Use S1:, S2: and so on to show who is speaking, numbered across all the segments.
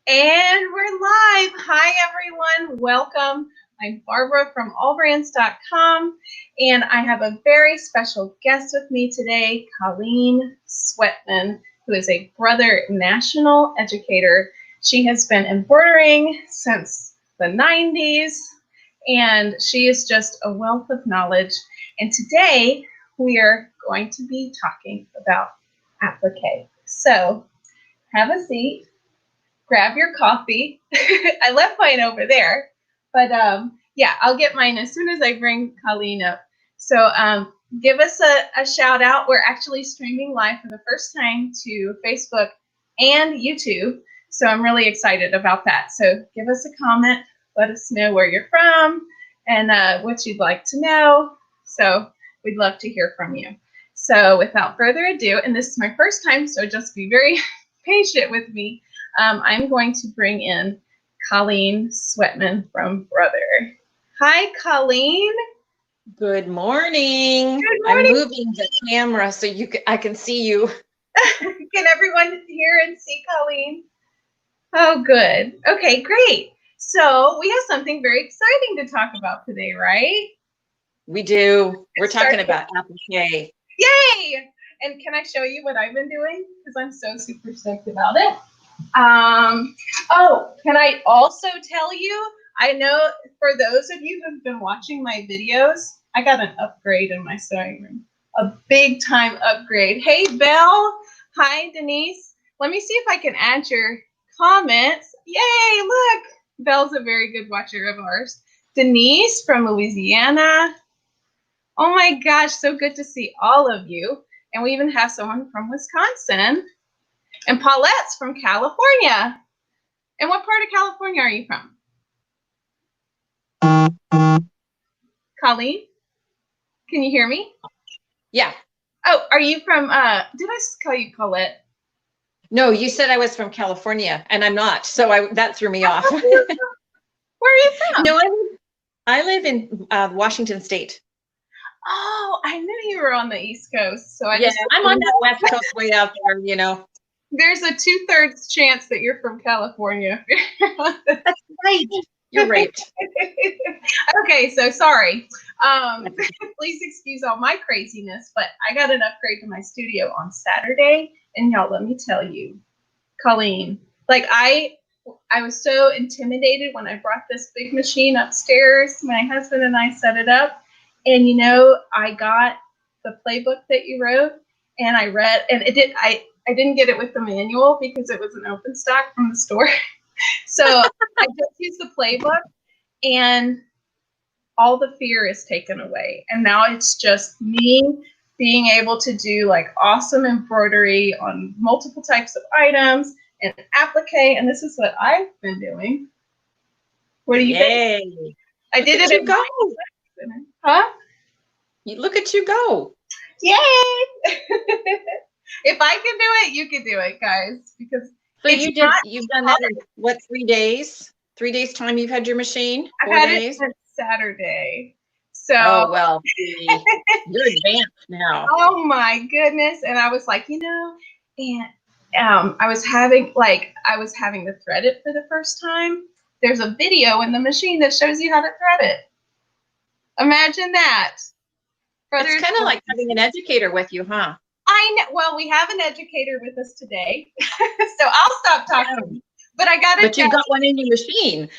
S1: And we're live. Hi, everyone. Welcome. I'm Barbara from Allbrands.com, and I have a very special guest with me today, Coleen Swettman, who is a Brother National Educator. She has been embroidering since the 90s, and she is just a wealth of knowledge. And today, we are going to be talking about applique. So, have a seat. Grab your coffee. I left mine over there, but yeah, I'll get mine as soon as I bring Coleen up. So give us a shout out. We're actually streaming live for the first time to Facebook and YouTube, so I'm really excited about that. So give us a comment. Let us know where you're from and what you'd like to know. So we'd love to hear from you. So without further ado, and this is my first time, so just be very patient with me. I'm going to bring in Coleen Swettman from Brother. Hi, Coleen.
S2: Good morning.
S1: Good morning.
S2: I'm moving the camera so I can see you.
S1: Can everyone hear and see Coleen? Oh, good. Okay, great. So we have something very exciting to talk about today, right?
S2: We do. We're talking about applique.
S1: Yay! And can I show you what I've been doing? Because I'm so super stoked about it. Oh, can I also tell you, I know for those of you who've been watching my videos, I got an upgrade in my sewing room, a big time upgrade. Hey, Belle. Hi, Denise. Let me see if I can add your comments. Yay, look. Belle's a very good watcher of ours. Denise from Louisiana. Oh my gosh, so good to see all of you. And we even have someone from Wisconsin. And Paulette's from California. And what part of California are you from? Coleen? Can you hear me?
S2: Yeah.
S1: Oh, are you from, did I call you Paulette?
S2: No, you said I was from California, and I'm not, so that threw me off.
S1: Where are you from?
S2: No, I live in Washington State.
S1: Oh, I knew you were on the East Coast. So
S2: I'm on that West Coast way out there, you know.
S1: There's a 2/3 chance that you're from California.
S2: That's right. You're right.
S1: Okay, so sorry. Please excuse all my craziness, but I got an upgrade to my studio on Saturday, and y'all, let me tell you, Coleen, like I was so intimidated when I brought this big machine upstairs. My husband and I set it up, and you know, I got the playbook that you wrote, and I read, and I didn't get it with the manual because it was an open stock from the store. So I just used the playbook, and all the fear is taken away. And now it's just me being able to do like awesome embroidery on multiple types of items and applique. And this is what I've been doing. What do you think? I did it.
S2: You go.
S1: Huh?
S2: Look at you go.
S1: Yay! If I can do it, you can do it, guys. Because
S2: so you've done that in what, 3 days? 3 days time you've had your machine? 4 days?
S1: It Saturday. So
S2: oh well, you're advanced now.
S1: Oh my goodness. And I was like, you know, and I was having to thread it for the first time. There's a video in the machine that shows you how to thread it. Imagine that.
S2: It's kind of like having an educator with you, huh?
S1: I know. Well, we have an educator with us today, so I'll stop talking. But
S2: you got one in your machine.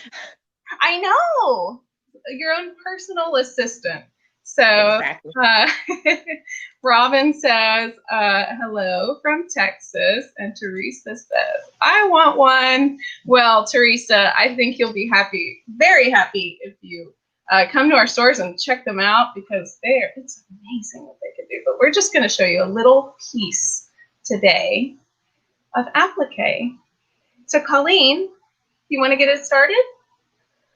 S1: I know, your own personal assistant. So, exactly. Robin says hello from Texas, and Teresa says I want one. Well, Teresa, I think you'll be happy, very happy, if you come to our stores and check them out, because it's amazing what they can do. But we're just going to show you a little piece today of applique. So Coleen, you want to get it started?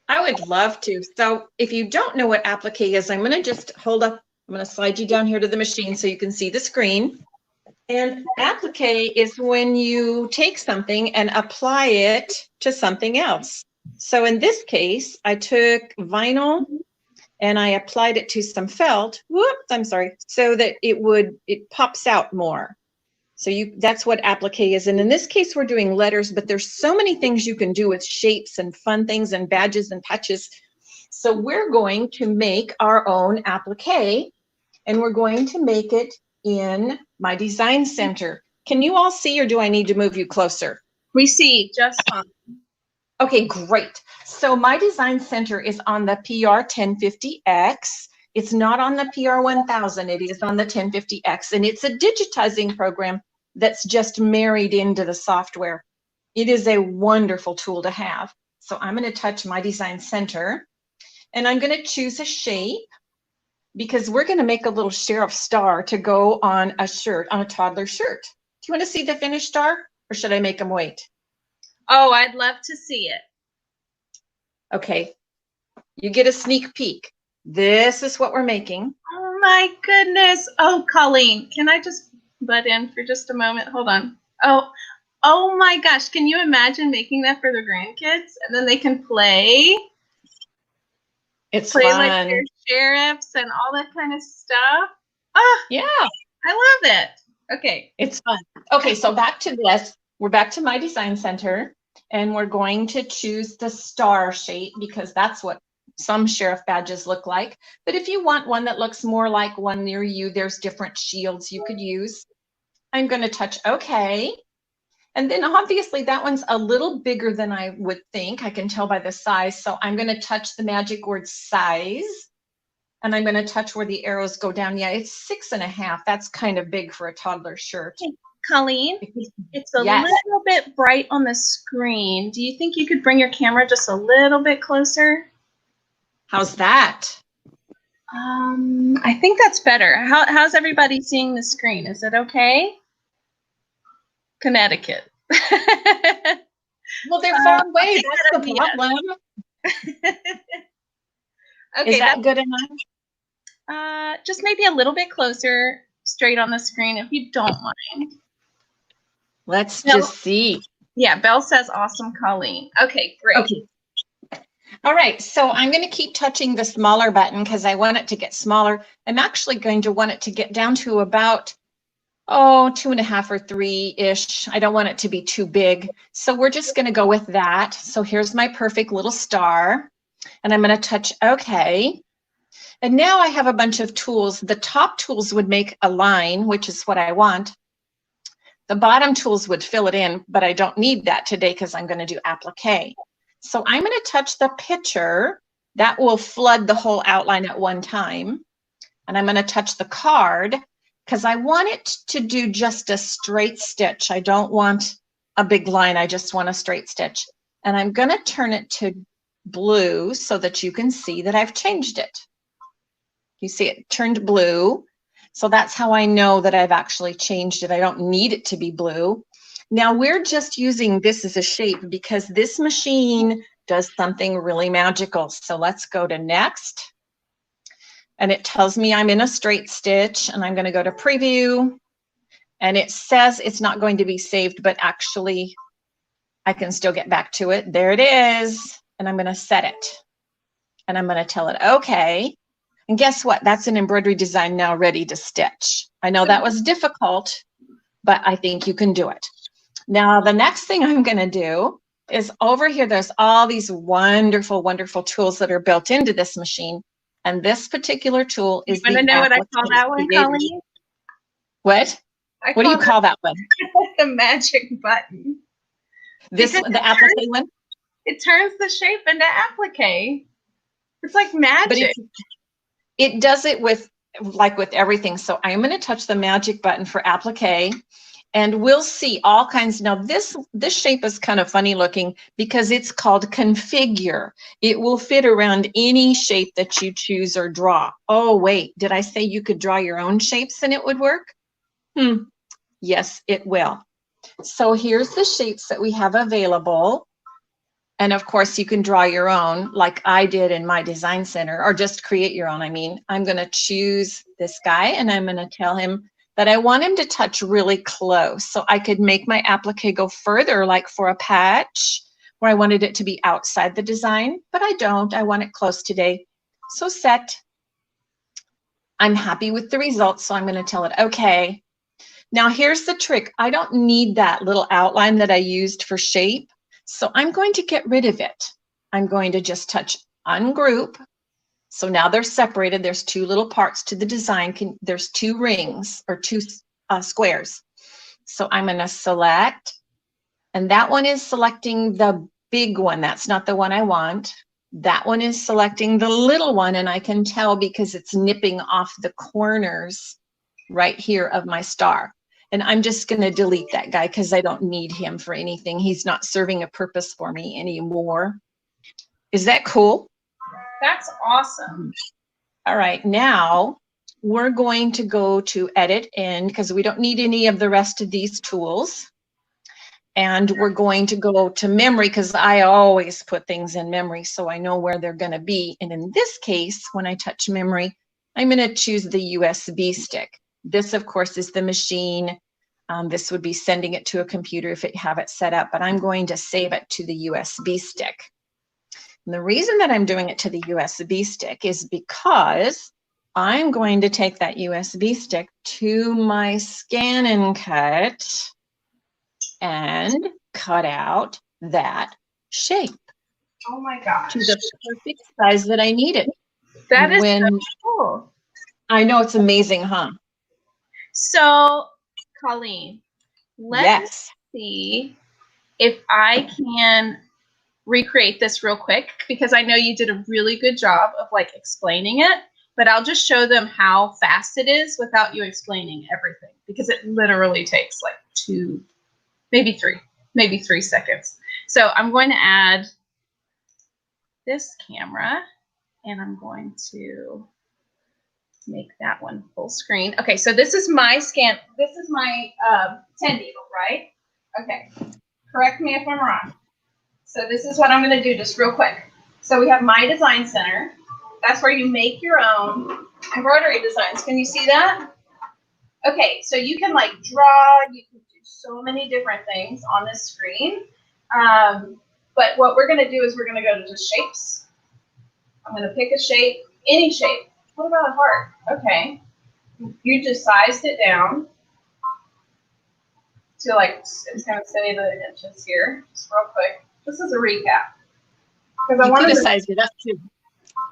S2: I would love to. So if you don't know what applique is, I'm going to just hold up. I'm going to slide you down here to the machine so you can see the screen. And applique is when you take something and apply it to something else. So in this case, I took vinyl and I applied it to some felt. Whoops, I'm sorry. So that it pops out more. So that's what applique is. And in this case, we're doing letters, but there's so many things you can do with shapes and fun things and badges and patches. So we're going to make our own applique, and we're going to make it in my design center. Can you all see, or do I need to move you closer?
S1: We see just fine.
S2: Okay, great. So my design center is on the PR1050X. It's not on the PR1000, it is on the 1050X, and it's a digitizing program that's just married into the software. It is a wonderful tool to have. So I'm going to touch my design center, and I'm going to choose a shape, because we're going to make a little sheriff star to go on a shirt, on a toddler shirt. Do you want to see the finished star, or should I make them wait?
S1: Oh, I'd love to see it.
S2: Okay, you get a sneak peek. This is what we're making.
S1: Oh my goodness. Oh, Coleen, can I just butt in for just a moment? Hold on. Oh my gosh. Can you imagine making that for the grandkids? And then they can play.
S2: It's
S1: play
S2: fun.
S1: Like their sheriffs and all that kind of stuff. Oh,
S2: yeah.
S1: I love it. Okay.
S2: It's fun. Okay, so back to this. We're back to my design center, and we're going to choose the star shape, because that's what some sheriff badges look like. But if you want one that looks more like one near you, there's different shields you could use. I'm going to touch OK. And then obviously that one's a little bigger than I would think. I can tell by the size. So I'm going to touch the magic word size. And I'm going to touch where the arrows go down. Yeah, it's 6.5. That's kind of big for a toddler shirt.
S1: Hey, Coleen, it's a
S2: yes.
S1: little bit bright on the screen. Do you think you could bring your camera just a little bit closer?
S2: How's that?
S1: I think that's better. How's everybody seeing the screen? Is it okay? Connecticut.
S2: Well, they're far away. That's the problem.
S1: Okay,
S2: is that good enough?
S1: Just maybe a little bit closer, straight on the screen, if you don't mind.
S2: Let's just see.
S1: Yeah, Belle says awesome, Coleen. Okay, great.
S2: Okay. All right, so I'm going to keep touching the smaller button because I want it to get smaller. I'm actually going to want it to get down to about, 2.5 or 3-ish. I don't want it to be too big. So we're just going to go with that. So here's my perfect little star. And I'm going to touch OK. And now I have a bunch of tools. The top tools would make a line, which is what I want. The bottom tools would fill it in, but I don't need that today because I'm going to do applique. So I'm going to touch the picture. That will flood the whole outline at one time. And I'm going to touch the card because I want it to do just a straight stitch. I don't want a big line. I just want a straight stitch. And I'm going to turn it to blue so that you can see that I've changed it. You see it turned blue. So that's how I know that I've actually changed it. I don't need it to be blue. Now we're just using this as a shape because this machine does something really magical. So let's go to next. And it tells me I'm in a straight stitch, and I'm going to go to preview. And it says it's not going to be saved, but actually I can still get back to it. There it is. And I'm going to set it. And I'm going to tell it okay. And guess what? That's an embroidery design now ready to stitch. I know that was difficult, but I think you can do it. Now, the next thing I'm going to do is over here, there's all these wonderful, wonderful tools that are built into this machine. And this particular tool is the
S1: know what I call that one, Coleen?
S2: What? What do you call that one?
S1: The magic button.
S2: This one, the applique one?
S1: It turns the shape into applique. It's like magic.
S2: But it does it with, like with everything. So I'm going to touch the magic button for applique. And we'll see all kinds. Now this shape is kind of funny looking because it's called configure. It will fit around any shape that you choose or draw. Oh, wait, did I say you could draw your own shapes and it would work? Yes, it will. So here's the shapes that we have available. And of course you can draw your own like I did in my design center, or just create your own. I mean, I'm going to choose this guy and I'm going to tell him that I want him to touch really close so I could make my applique go further, like for a patch where I wanted it to be outside the design, but I don't. I want it close today. So set. I'm happy with the results, so I'm going to tell it okay. Now here's the trick. I don't need that little outline that I used for shape. So I'm going to get rid of it. I'm going to just touch ungroup. So now they're separated. There's two little parts to the design. There's two rings or two squares. So I'm going to select, and that one is selecting the big one. That's not the one I want. That one is selecting the little one, and I can tell because it's nipping off the corners right here of my star. And I'm just going to delete that guy because I don't need him for anything. He's not serving a purpose for me anymore. Is that cool?
S1: That's awesome.
S2: All right, now we're going to go to edit in because we don't need any of the rest of these tools. And we're going to go to memory because I always put things in memory so I know where they're going to be. And in this case, when I touch memory, I'm going to choose the USB stick. This, of course, is the machine. This would be sending it to a computer if it have it set up, but I'm going to save it to the USB stick. And the reason that I'm doing it to the USB stick is because I'm going to take that USB stick to my ScanNCut and cut out that shape.
S1: Oh my gosh.
S2: To the perfect size that I needed.
S1: That is so cool.
S2: I know, it's amazing, huh?
S1: So, Coleen, let's see if I can recreate this real quick, because I know you did a really good job of like explaining it, but I'll just show them how fast it is without you explaining everything, because it literally takes like maybe three seconds. So I'm going to add this camera, and I'm going to make that one full screen. Okay, so this is my this is my 10 needle, right? Okay, correct me if I'm wrong. So this is what I'm going to do just real quick. So we have my design center. That's where you make your own embroidery designs. Can you see that? Okay, so you can like draw, you can do so many different things on this screen. But what we're going to do is we're going to go to just shapes. I'm going to pick a shape, any shape. What about a heart? Okay. You just sized it down to like, it's going to send you the inches here, just real quick. This is a recap. Because I want to
S2: size it up too.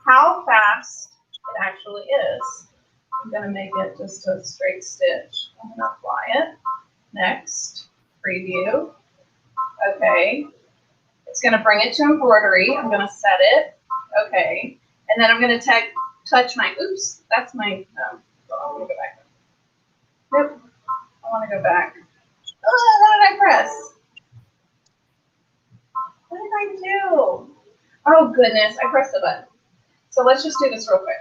S1: How fast it actually is. I'm going to make it just a straight stitch. I'm going to apply it. Next, preview. Okay. It's going to bring it to embroidery. I'm going to set it. Okay. And then I'm going to touch my, oops, that's my, I want to go back. Yep. I want to go back. Oh, what did I press? What did I do? Oh, goodness. I pressed the button. So let's just do this real quick.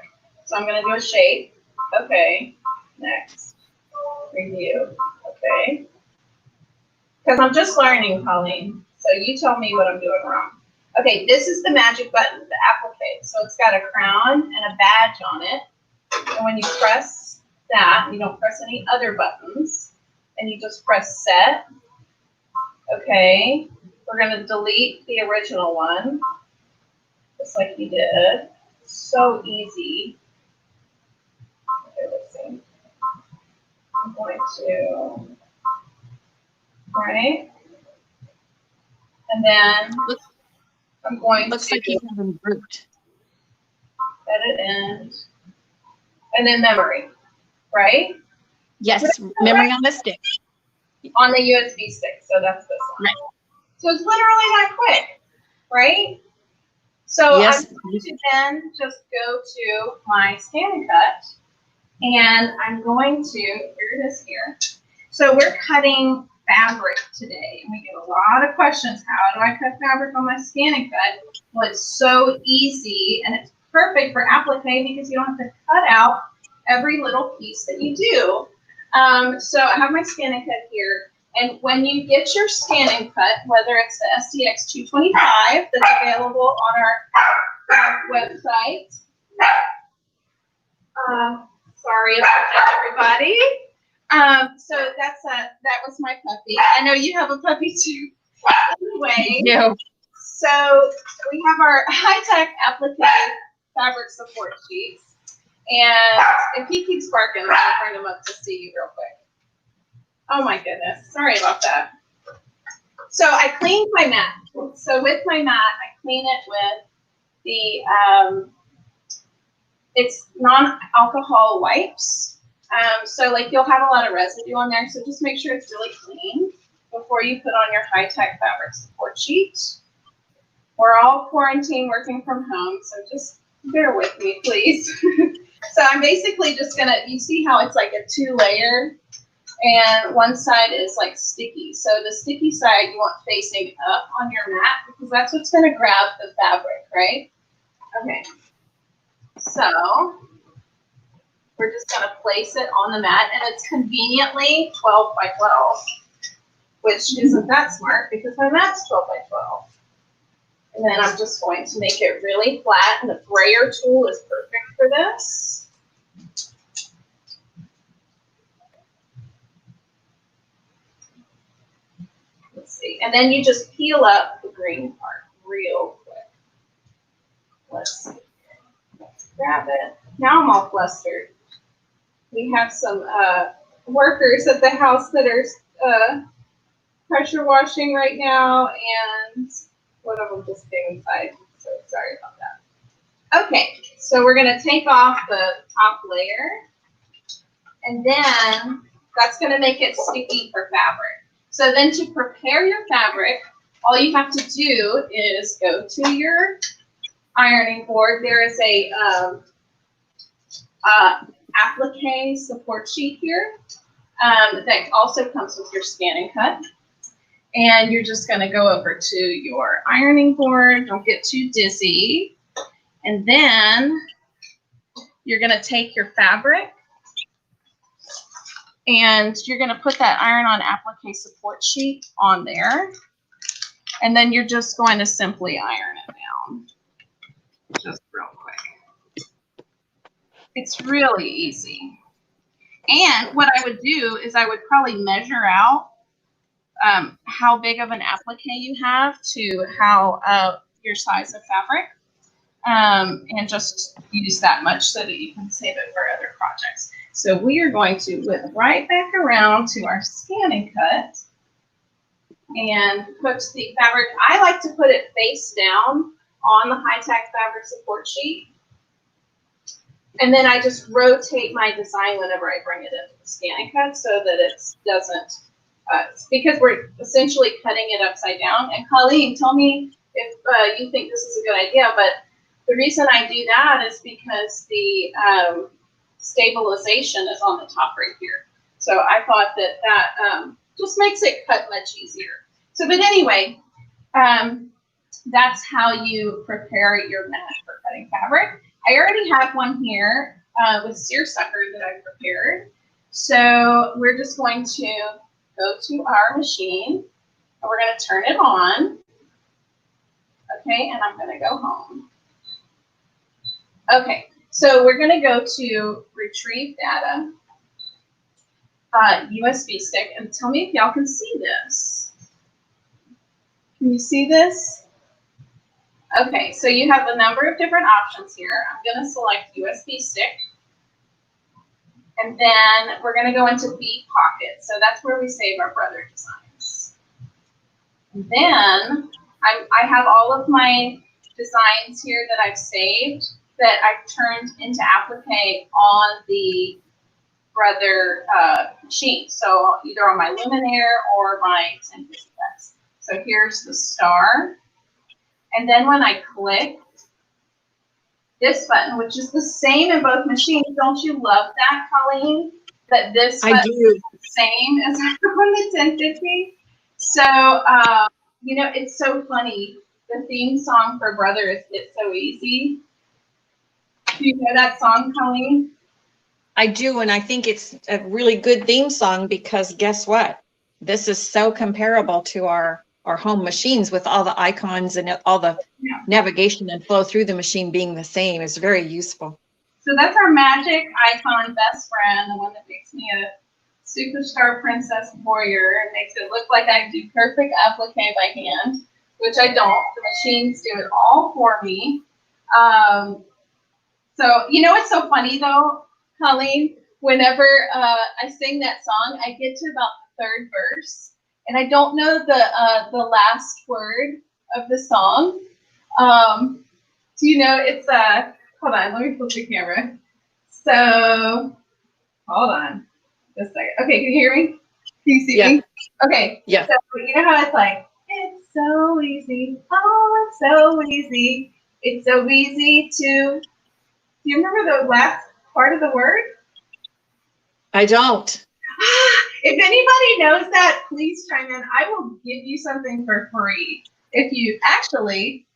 S1: So I'm going to do a shape. Okay. Next. Preview. Okay. Because I'm just learning, Coleen. So you tell me what I'm doing wrong. Okay, this is the magic button, the applique. So it's got a crown and a badge on it. And when you press that, you don't press any other buttons. And you just press set. Okay. We're going to delete the original one. Just like you did. So easy. Okay, let's see. I'm going to, right? And then I'm going
S2: Looks
S1: to
S2: like you have them grouped.
S1: edit end. And then memory, right?
S2: Yes, memory on the stick.
S1: On the USB stick, so that's this one.
S2: Right.
S1: So it's literally that quick, right? So
S2: yes.
S1: I'm going to then just go to my ScanNCut, and I'm going to, here it is here. So we're cutting fabric today, and we get a lot of questions. How do I cut fabric on my ScanNCut? Well, it's so easy, and it's perfect for applique because you don't have to cut out every little piece that you do. So I have my ScanNCut here, and when you get your ScanNCut, whether it's the STX 225 that's available on our website, sorry about everybody. So that was my puppy. I know you have a puppy too. Anyway,
S2: No.
S1: so we have our high-tech applique fabric support sheets. And if he keeps barking, I'm going to bring him up to see you real quick. Oh my goodness, sorry about that. So I cleaned my mat. So with my mat, I clean it with the, it's non-alcohol wipes. So like you'll have a lot of residue on there, so just make sure it's really clean before you put on your high-tech fabric support sheet. We're all quarantined working from home, so just bear with me, please. So I'm basically just gonna, you see how it's like a 2-layer, and one side is like sticky. So the sticky side you want facing up on your mat because that's what's gonna grab the fabric, right? Okay. So we're just gonna place it on the mat, and it's conveniently 12 by 12, which isn't that smart because my mat's 12 by 12. And then I'm just going to make it really flat, and the brayer tool is perfect for this. Let's see. And then you just peel up the green part real quick. Let's see. Let's grab it. Now I'm all flustered. We have some workers at the house that are pressure washing right now, and one of them just came inside, so sorry about that. Okay, so we're going to take off the top layer, and then that's going to make it sticky for fabric. So then to prepare your fabric, all you have to do is go to your ironing board. There is a applique support sheet here that also comes with your ScanNCut. And you're just going to go over to your ironing board. Don't get too dizzy. And then you're going to take your fabric and you're going to put that iron-on applique support sheet on there. And then you're just going to simply iron it down. Just real quick. It's really easy. And what I would do is I would probably measure out how big of an applique you have to how your size of fabric, and just use that much so that you can save it for other projects. So we are going to whip right back around to our ScanNCut and put the fabric. I like to put it face down on the high-tech fabric support sheet, and then I just rotate my design whenever I bring it into the ScanNCut so that it doesn't. Because we're essentially cutting it upside down. And Coleen, tell me if you think this is a good idea, but the reason I do that is because the stabilization is on the top right here. So I thought that that just makes it cut much easier. So, but anyway, that's how you prepare your mat for cutting fabric. I already have one here with seersucker that I prepared. So we're just going to go to our machine, and we're going to turn it on. Okay, and I'm going to go home. Okay, so we're going to go to retrieve data, USB stick, and tell me if y'all can see this. Can you see this? Okay, so you have a number of different options here. I'm going to select USB stick. And then we're going to go into B pocket. So that's where we save our brother designs. And then I have all of my designs here that I've saved that I've turned into applique on the brother sheet. So either on my Luminaire or my 1050X. So here's the star. And then when I click this button, which is the same in both machines. Don't you love that, Coleen? That this button is the same as on the 1050. So, you know, it's so funny. The theme song for Brother is It's So Easy. Do you know that song, Coleen?
S2: I do, and I think it's a really good theme song because guess what? This is so comparable to our home machines with all the icons and all the navigation and flow through the machine being the same. It's very useful.
S1: So that's our magic icon best friend, the one that makes me a superstar princess warrior and makes it look like I do perfect applique by hand, which I don't. The machines do it all for me. So, you know, it's so funny though, Coleen, whenever I sing that song, I get to about third verse, and I don't know the last word of the song. Do you know it's hold on, let me flip the camera. So hold on just a second. Okay, can you hear me? Can you see me? Okay.
S2: Yeah.
S1: So you know how it's like, it's so easy. Oh, it's so easy. It's so easy to. Do you remember the last part of the word?
S2: I don't.
S1: If anybody knows that, please chime in. I will give you something for free. If you actually,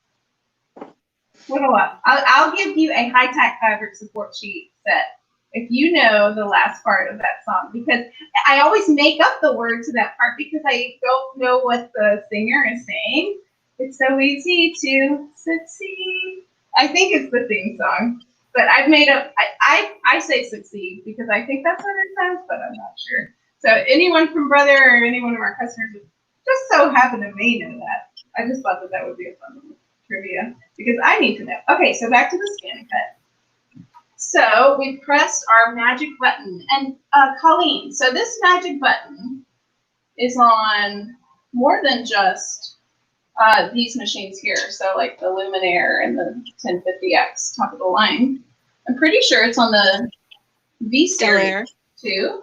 S1: I'll give you a high-tech fabric support sheet set if you know the last part of that song, because I always make up the words to that part because I don't know what the singer is saying. It's so easy to succeed. I think it's the theme song, but I've made up, I say succeed because I think that's what it says, but I'm not sure. So anyone from Brother or any one of our customers would just so happen to may know that. I just thought that would be a fun trivia because I need to know. Okay, so back to the ScanNCut. So we pressed our magic button, and Coleen, so this magic button is on more than just these machines here. So like the Luminaire and the 1050X top of the line. I'm pretty sure it's on the V series too,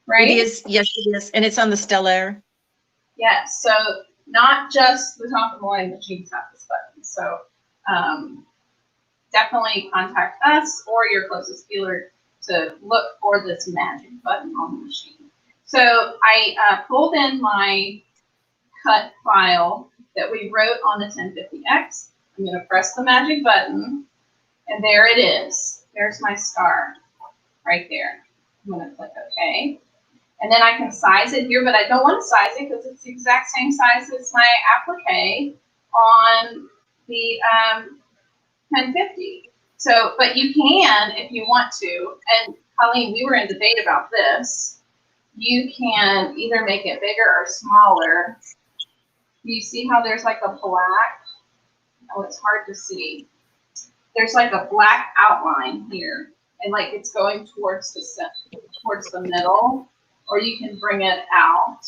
S1: right?
S2: It is, yes it is, and it's on the Stellaire.
S1: Yes, so not just the top of the line machines have this button. So definitely contact us or your closest dealer to look for this magic button on the machine. So I pulled in my cut file that we wrote on the 1050X. I'm going to press the magic button, and there it is. There's my scar right there. I'm going to click OK. And then I can size it here, but I don't want to size it because it's the exact same size as my applique on the 1050. So, but you can, if you want to, and Coleen, we were in debate about this, you can either make it bigger or smaller. Do you see how there's like a black? Oh, it's hard to see. There's like a black outline here, and like it's going towards the middle, or you can bring it out.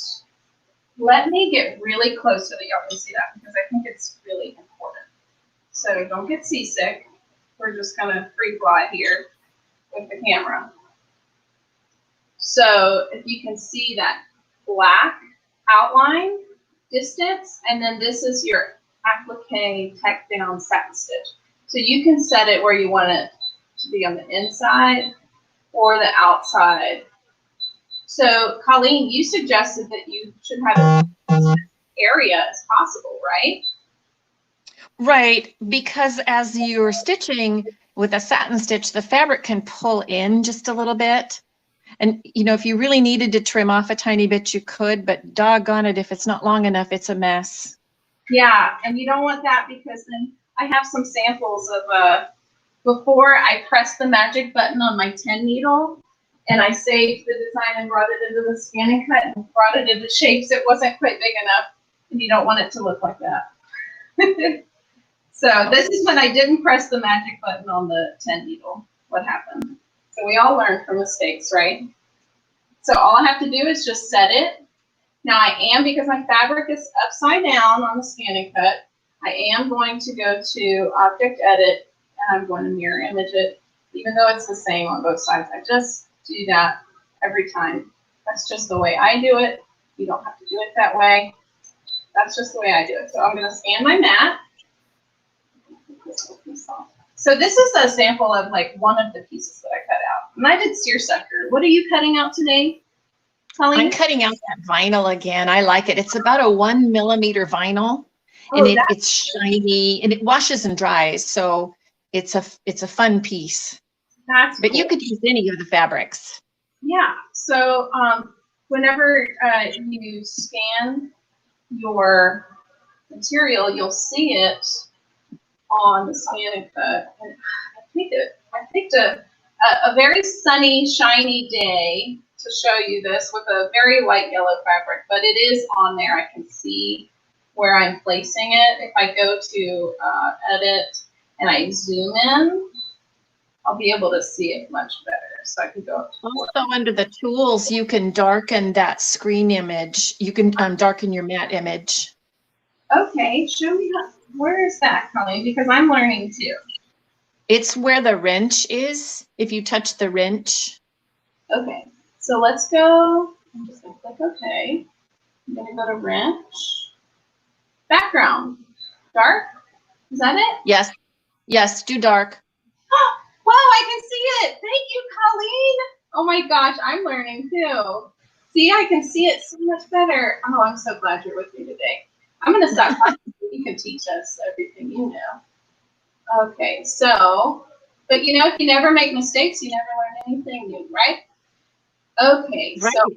S1: Let me get really close so that y'all can see that because I think it's really important. So don't get seasick. We're just gonna free fly here with the camera. So if you can see that black outline distance, and then this is your applique tack down satin stitch. So you can set it where you want it to be on the inside or the outside. So Coleen, you suggested that you should have as area as possible, right?
S2: Right, because as you're stitching with a satin stitch, the fabric can pull in just a little bit. And, you know, if you really needed to trim off a tiny bit, you could, but doggone it, if it's not long enough, it's a mess.
S1: Yeah, and you don't want that because then I have some samples of before I pressed the magic button on my 10 needle and I saved the design and brought it into the ScanNCut and brought it into shapes it wasn't quite big enough, and you don't want it to look like that. So this is when I didn't press the magic button on the 10 needle. What happened? So we all learn from mistakes, right? So all I have to do is just set it. Now I am, because my fabric is upside down on the ScanNCut, I am going to go to Object Edit, and I'm going to mirror image it, even though it's the same on both sides. I just do that every time. That's just the way I do it. You don't have to do it that way. That's just the way I do it. So I'm going to scan my mat. So this is a sample of like one of the pieces that I cut out. And I did seersucker. What are you cutting out today, Coleen?
S2: I'm cutting out that vinyl again. I like it. It's about a 1 millimeter vinyl, and it's shiny and it washes and dries. So it's a fun piece.
S1: That's
S2: but
S1: cool.
S2: You could use any of the fabrics.
S1: Yeah. So whenever you scan your material, you'll see it on the ScanNCut. And I picked a very sunny, shiny day to show you this with a very light yellow fabric, but it is on there. I can see where I'm placing it. If I go to edit and I zoom in, I'll be able to see it much better. So I can go up to
S2: Also, under the tools, you can darken that screen image. You can darken your mat image.
S1: Okay, show me where is that, Coleen? Because I'm learning too.
S2: It's where the wrench is. If you touch the wrench.
S1: Okay, so let's go. I'm just gonna click OK. I'm gonna go to wrench. Background. Dark? Is that it?
S2: Yes. Yes, do dark.
S1: Wow, I can see it. Thank you, Coleen. Oh my gosh, I'm learning too. See, I can see it so much better. Oh, I'm so glad you're with me today. I'm going to stop talking so you can teach us everything you know. Okay, so, but you know, if you never make mistakes, you never learn anything new, right? Okay,
S2: Right.
S1: so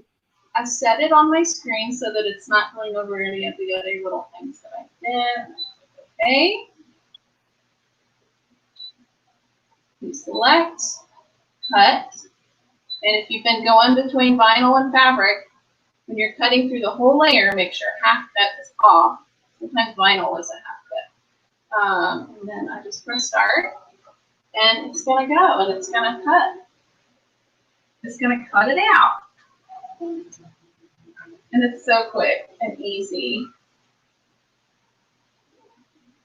S1: I've set it on my screen so that it's not going over any of the other little things that I did. Okay. You select, cut, and if you've been going between vinyl and fabric, when you're cutting through the whole layer, make sure half cut is off. Sometimes vinyl is a half cut. And then I just press start, and it's going to go, and it's going to cut. It's going to cut it out. And it's so quick and easy.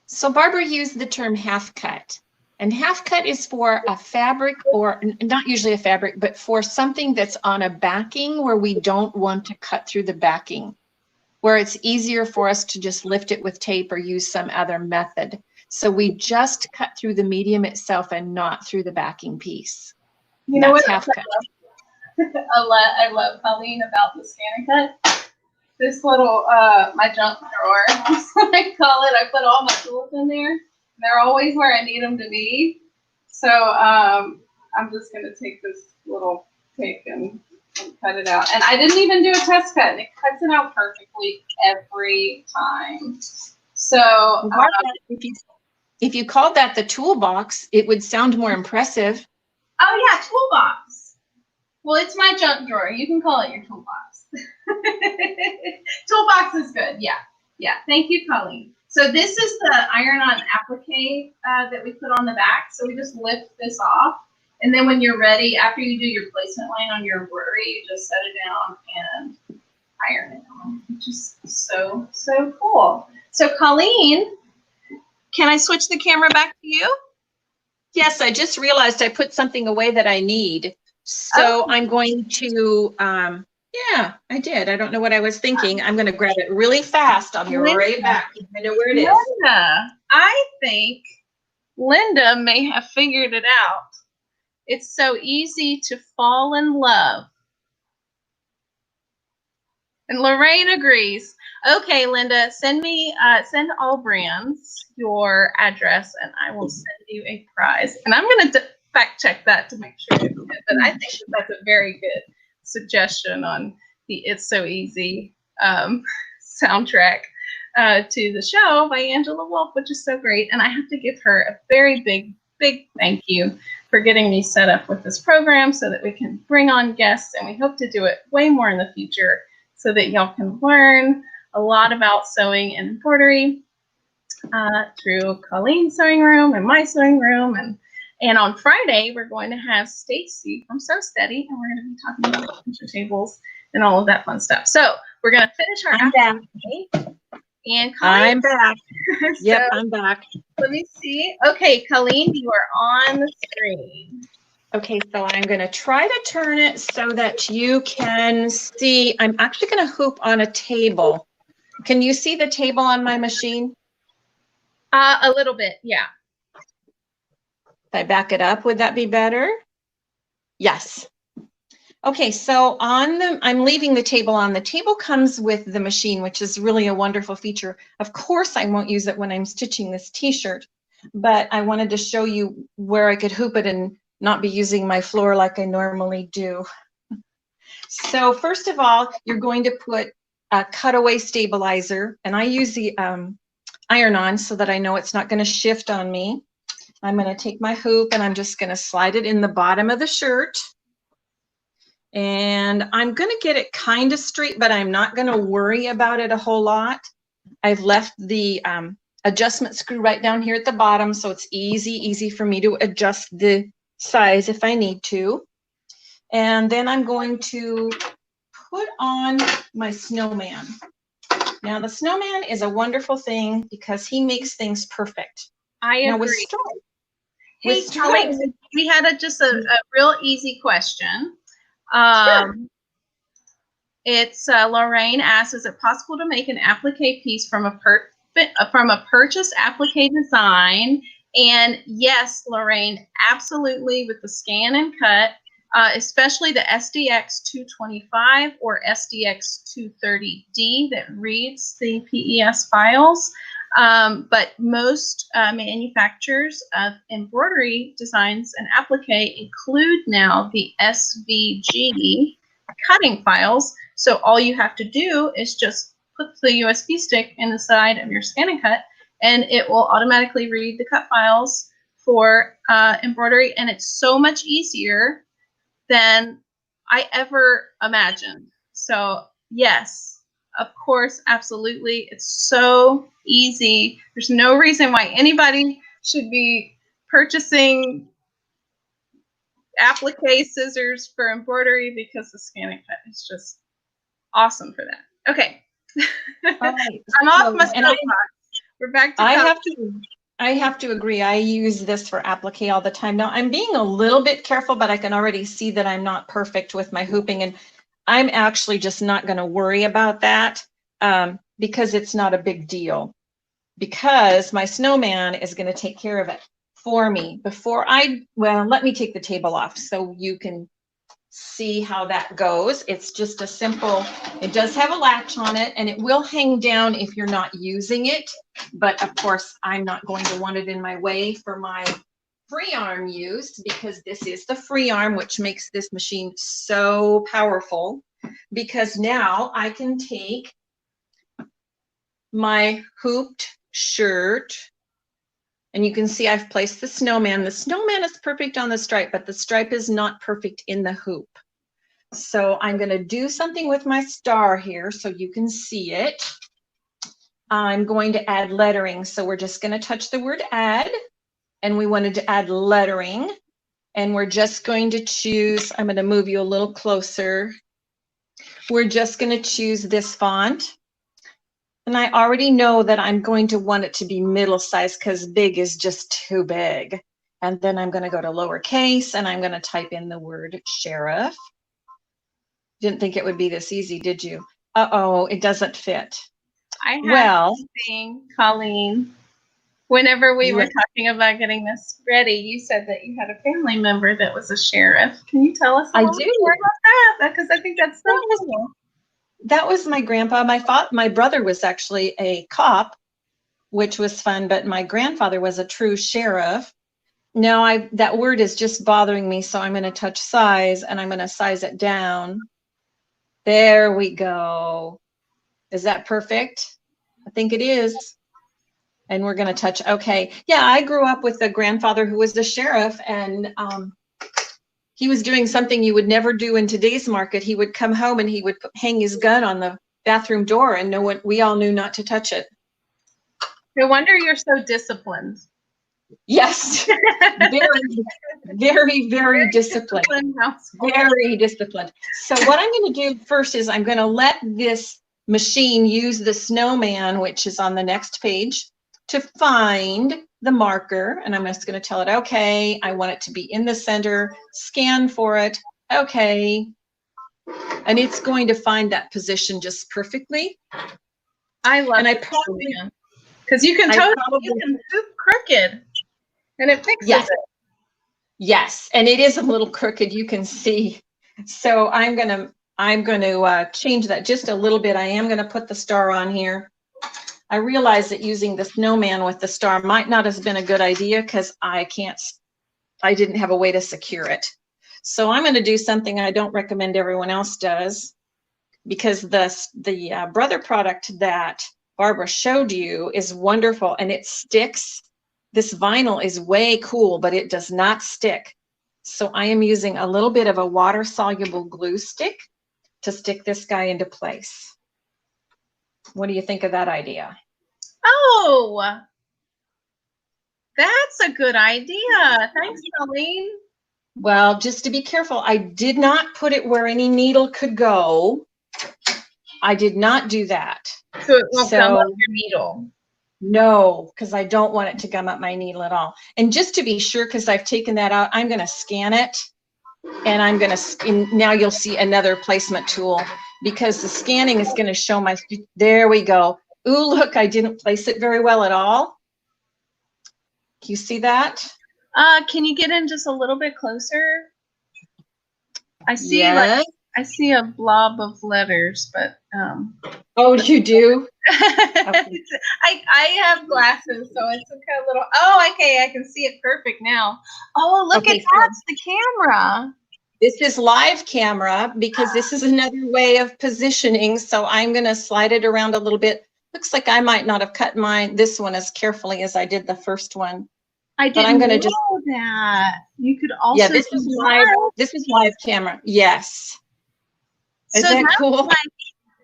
S2: So Barbara used the term half cut. And half cut is for a fabric, or not usually a fabric, but for something that's on a backing where we don't want to cut through the backing, where it's easier for us to just lift it with tape or use some other method. So we just cut through the medium itself and not through the backing piece.
S1: You know
S2: That's
S1: what
S2: half cut.
S1: I love Coleen about the ScanNCut. This little, my junk drawer, that's what I call it. I put all my tools in there. They're always where I need them to be. So I'm just going to take this little pick and cut it out. And I didn't even do a test cut. And it cuts it out perfectly every time. So
S2: if you called that the toolbox, it would sound more impressive.
S1: Oh yeah, toolbox. Well, it's my junk drawer. You can call it your toolbox. Toolbox is good. Yeah. Yeah. Thank you, Coleen. So this is the iron-on applique that we put on the back. So we just lift this off. And then when you're ready, after you do your placement line on your embroidery, you just set it down and iron it on, which is so, so cool. So Coleen, can I switch the camera back to you?
S2: Yes, I just realized I put something away that I need. So I'm going to, yeah, I did. I don't know what I was thinking. I'm going to grab it really fast. I'll be right back. I know where it is.
S1: Linda, I think Linda may have figured it out. It's so easy to fall in love. And Lorraine agrees. Okay, Linda, send Allbrands your address and I will send you a prize. And I'm going to fact check that to make sure it's good. But I think that's a very good suggestion on the It's So Easy soundtrack to the show by Angela Wolf, which is so great. And I have to give her a very big thank you for getting me set up with this program so that we can bring on guests, and we hope to do it way more in the future so that y'all can learn a lot about sewing and embroidery through Coleen's sewing room and my sewing room. And on Friday, we're going to have Stacy from Sew Steady, and we're going to be talking about picture tables and all of that fun stuff. So we're going to finish our applique. And Coleen,
S2: I'm back. Yep,
S1: so,
S2: I'm back.
S1: Let me see. Okay, Coleen, you are on the screen.
S2: Okay, so I'm going to try to turn it so that you can see. I'm actually going to hoop on a table. Can you see the table on my machine?
S1: A little bit, yeah.
S2: If I back it up, would that be better? Yes. Okay, so I'm leaving the table on. The table comes with the machine, which is really a wonderful feature. Of course, I won't use it when I'm stitching this t-shirt, but I wanted to show you where I could hoop it and not be using my floor like I normally do. So first of all, you're going to put a cutaway stabilizer, and I use the iron-on so that I know it's not going to shift on me. I'm going to take my hoop and I'm just going to slide it in the bottom of the shirt. And I'm going to get it kind of straight, but I'm not going to worry about it a whole lot. I've left the adjustment screw right down here at the bottom, so it's easy for me to adjust the size if I need to. And then I'm going to put on my snowman. Now the snowman is a wonderful thing because he makes things perfect.
S1: I agree.
S2: Now with
S1: Hey, Coleen, we had just a real easy question.
S2: Sure.
S1: It's Lorraine asks, is it possible to make an applique piece from a purchased applique design? And yes, Lorraine, absolutely, with the ScanNCut, especially the SDX 225 or SDX 230D that reads the PES files. But most manufacturers of embroidery designs and applique include now the SVG cutting files. So all you have to do is just put the USB stick in the side of your ScanNCut, and it will automatically read the cut files for embroidery. And it's so much easier than I ever imagined. So yes, of course, absolutely. It's so easy. There's no reason why anybody should be purchasing applique scissors for embroidery, because the ScanNCut is just awesome for that. Okay.
S2: Right.
S1: I'm off my soapbox. We're back to
S2: I have to agree. I use this for applique all the time. Now I'm being a little bit careful, but I can already see that I'm not perfect with my hooping, and I'm actually just not going to worry about that because it's not a big deal, because my snowman is going to take care of it for me let me take the table off so you can see how that goes. It's just a simple, it does have a latch on it, and it will hang down if you're not using it. But of course, I'm not going to want it in my way for my free arm use, because this is the free arm, which makes this machine so powerful, because now I can take my hooped shirt, and you can see I've placed the snowman. The snowman is perfect on the stripe, but the stripe is not perfect in the hoop. So I'm going to do something with my star here so you can see it. I'm going to add lettering. So we're just going to touch the word add, and we wanted to add lettering. And we're just going to choose, I'm going to move you a little closer. We're just going to choose this font. And I already know that I'm going to want it to be middle size because big is just too big. And then I'm going to go to lowercase, and I'm going to type in the word sheriff. Didn't think it would be this easy, did you? Uh-oh, it doesn't fit.
S1: I have something, Coleen. Whenever we were talking about getting this ready, you said that you had a family member that was a sheriff. Can you tell us a little bit more about that? Because I think that's so cool.
S2: That was my grandpa. My brother was actually a cop, which was fun, but my grandfather was a true sheriff. Now that word is just bothering me, so I'm going to touch size, and I'm going to size it down. There we go. Is that perfect? I think it is. And we're going to touch, okay. Yeah, I grew up with a grandfather who was the sheriff, and he was doing something you would never do in today's market. He would come home and he would hang his gun on the bathroom door, and we all knew not to touch it.
S1: No wonder you're so disciplined.
S2: Yes, very disciplined. Very disciplined. So what I'm going to do first is I'm going to let this machine use the snowman, which is on the next page, to find the marker. And I'm just going to tell it, okay, I want it to be in the center, scan for it. Okay. And it's going to find that position just perfectly.
S1: I love it. Because you can hoop crooked and it fixes it.
S2: Yes, and it is a little crooked, you can see. So I'm gonna change that just a little bit. I am gonna put the star on here. I realize that using the snowman with the star might not have been a good idea because I didn't have a way to secure it. So I'm gonna do something I don't recommend everyone else does, because the brother product that Barbara showed you is wonderful, and it sticks. This vinyl is way cool, but it does not stick. So I am using a little bit of a water-soluble glue stick to stick this guy into place. What do you think of that idea?
S1: Oh, that's a good idea. Thanks, Coleen.
S2: Well, just to be careful, I did not put it where any needle could go. I did not do that.
S1: So it won't gum up your needle.
S2: No, because I don't want it to gum up my needle at all. And just to be sure, because I've taken that out, I'm going to scan it. And I'm going to, now you'll see another placement tool, because the scanning is going to show my, there we go. Ooh, look, I didn't place it very well at all. Can you see that?
S1: Can you get in just a little bit closer? I see,
S2: yes.
S1: like, I see a blob of letters, but
S2: oh, you do?
S1: Okay. I have glasses, so it's okay, a little. Oh, okay, I can see it perfect now. Oh, look at that's the camera.
S2: This is live camera, because this is another way of positioning. So I'm going to slide it around a little bit. Looks like I might not have cut this one as carefully as I did the first one.
S1: I didn't know that. You could also.
S2: Yeah, this is live. This is live camera. Yes. Is that cool?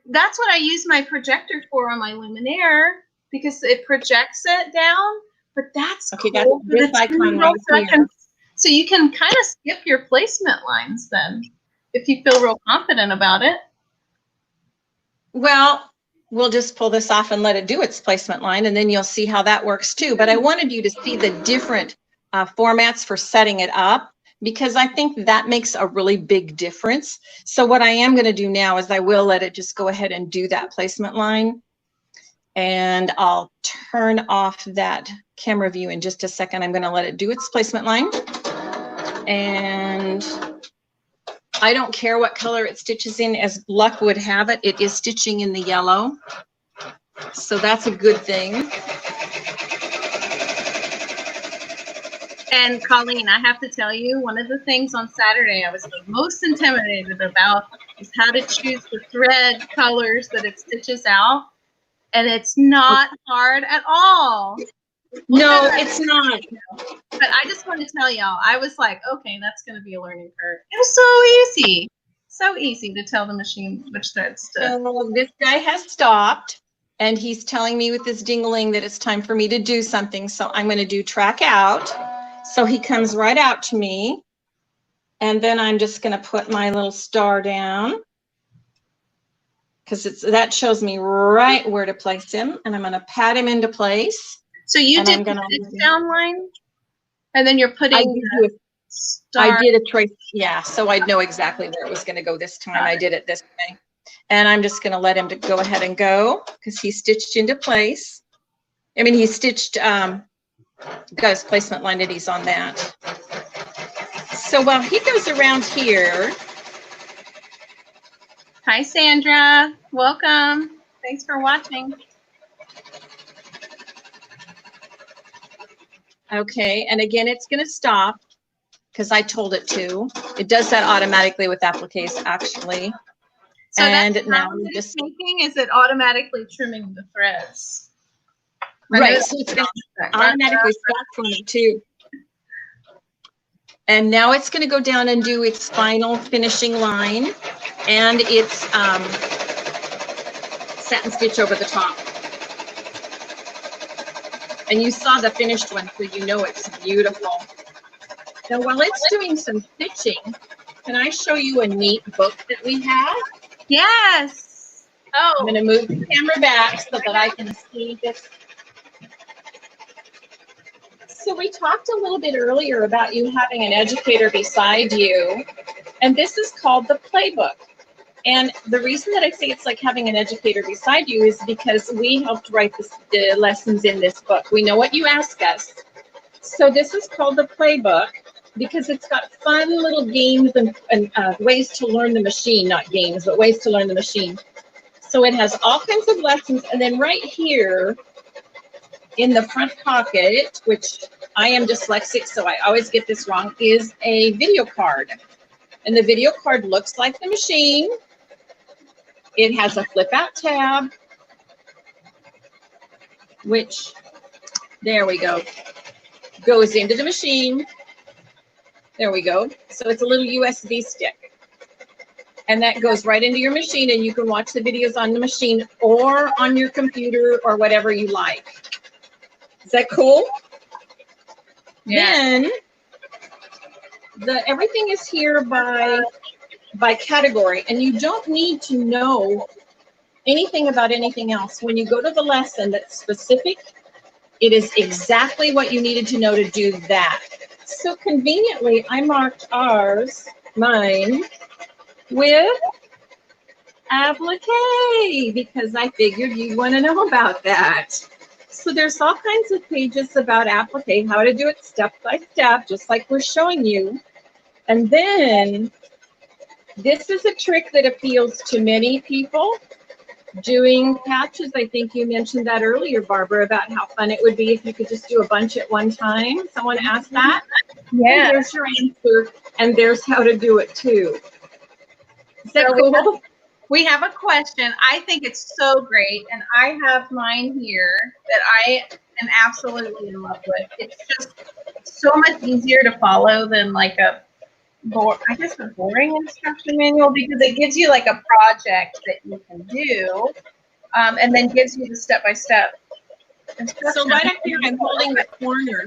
S1: That's what I use my projector for on my Luminaire, because it projects it down. But that's
S2: okay.
S1: Cool.
S2: That's this icon right here.
S1: So you can kind of skip your placement lines then, if you feel real confident about it.
S2: Well, we'll just pull this off and let it do its placement line, and then you'll see how that works too. But I wanted you to see the different formats for setting it up, because I think that makes a really big difference. So what I am going to do now is I will let it just go ahead and do that placement line. And I'll turn off that camera view in just a second. I'm going to let it do its placement line. And I don't care what color it stitches in. As luck would have it, it is stitching in the yellow. So that's a good thing.
S1: And Colleen, I have to tell you, one of the things on Saturday I was the most intimidated about is how to choose the thread colors that it stitches out. And it's not hard at all.
S2: No, it's not.
S1: But I just want to tell y'all, I was like, okay, that's going to be a learning curve. It was so easy. So easy to tell the machine which threads to.
S2: So this guy has stopped, and he's telling me with this dingling that it's time for me to do something. So I'm going to do track out. So he comes right out to me, and then I'm just going to put my little star down, because that shows me right where to place him, and I'm going to pat him into place.
S1: So you did the stitch down line, and then you're putting
S2: I did a trace, yeah, so I'd know exactly where it was going to go this time. I did it this way. And I'm just going to let him go ahead and go, because he stitched into place. I mean, he stitched, got his placement line that he's on that. So while he goes around here.
S1: Hi, Sandra. Welcome. Thanks for watching.
S2: Okay, and again, it's going to stop because I told it to. It does that automatically with appliques, actually.
S1: So
S2: and
S1: that's
S2: now
S1: I'm just thinking, is it automatically trimming the threads?
S2: Right, so it's going to automatically stop for me too. And now it's going to go down and do its final finishing line, and its satin stitch over the top. And you saw the finished one, so you know it's beautiful. Now, while it's doing some stitching, can I show you a neat book that we have?
S1: Yes. Oh.
S2: I'm going to move the camera back so that I can see this. So we talked a little bit earlier about you having an educator beside you, and this is called the playbook. And the reason that I say it's like having an educator beside you is because we helped write the lessons in this book. We know what you ask us. So this is called the playbook because it's got fun little games and ways to learn the machine, not games, but ways to learn the machine. So it has all kinds of lessons, and then right here in the front pocket, which I am dyslexic, so I always get this wrong, is a video card. And the video card looks like the machine. It has a flip out tab, which, there we go, goes into the machine. There we go. So it's a little USB stick. And that goes right into your machine, and you can watch the videos on the machine or on your computer or whatever you like. Is that cool? Yeah. Then everything is here by category, and you don't need to know anything about anything else. When you go to the lesson that's specific, it is exactly what you needed to know to do that. So conveniently, I marked mine, with Applique, because I figured you'd want to know about that. So there's all kinds of pages about Applique, how to do it step by step, just like we're showing you. And then this is a trick that appeals to many people. Doing patches, I think you mentioned that earlier, Barbara, about how fun it would be if you could just do a bunch at one time. Someone asked that.
S1: Yeah.
S2: And there's your answer, and there's how to do it too. Is that
S1: So
S2: cool?
S1: we have a question. I think it's so great, and I have mine here that I am absolutely in love with. It's just so much easier to follow than like a boring instruction manual, because it gives you like a project that you can do, and then gives you the step-by-step instruction.
S2: So right up here, I'm holding the corner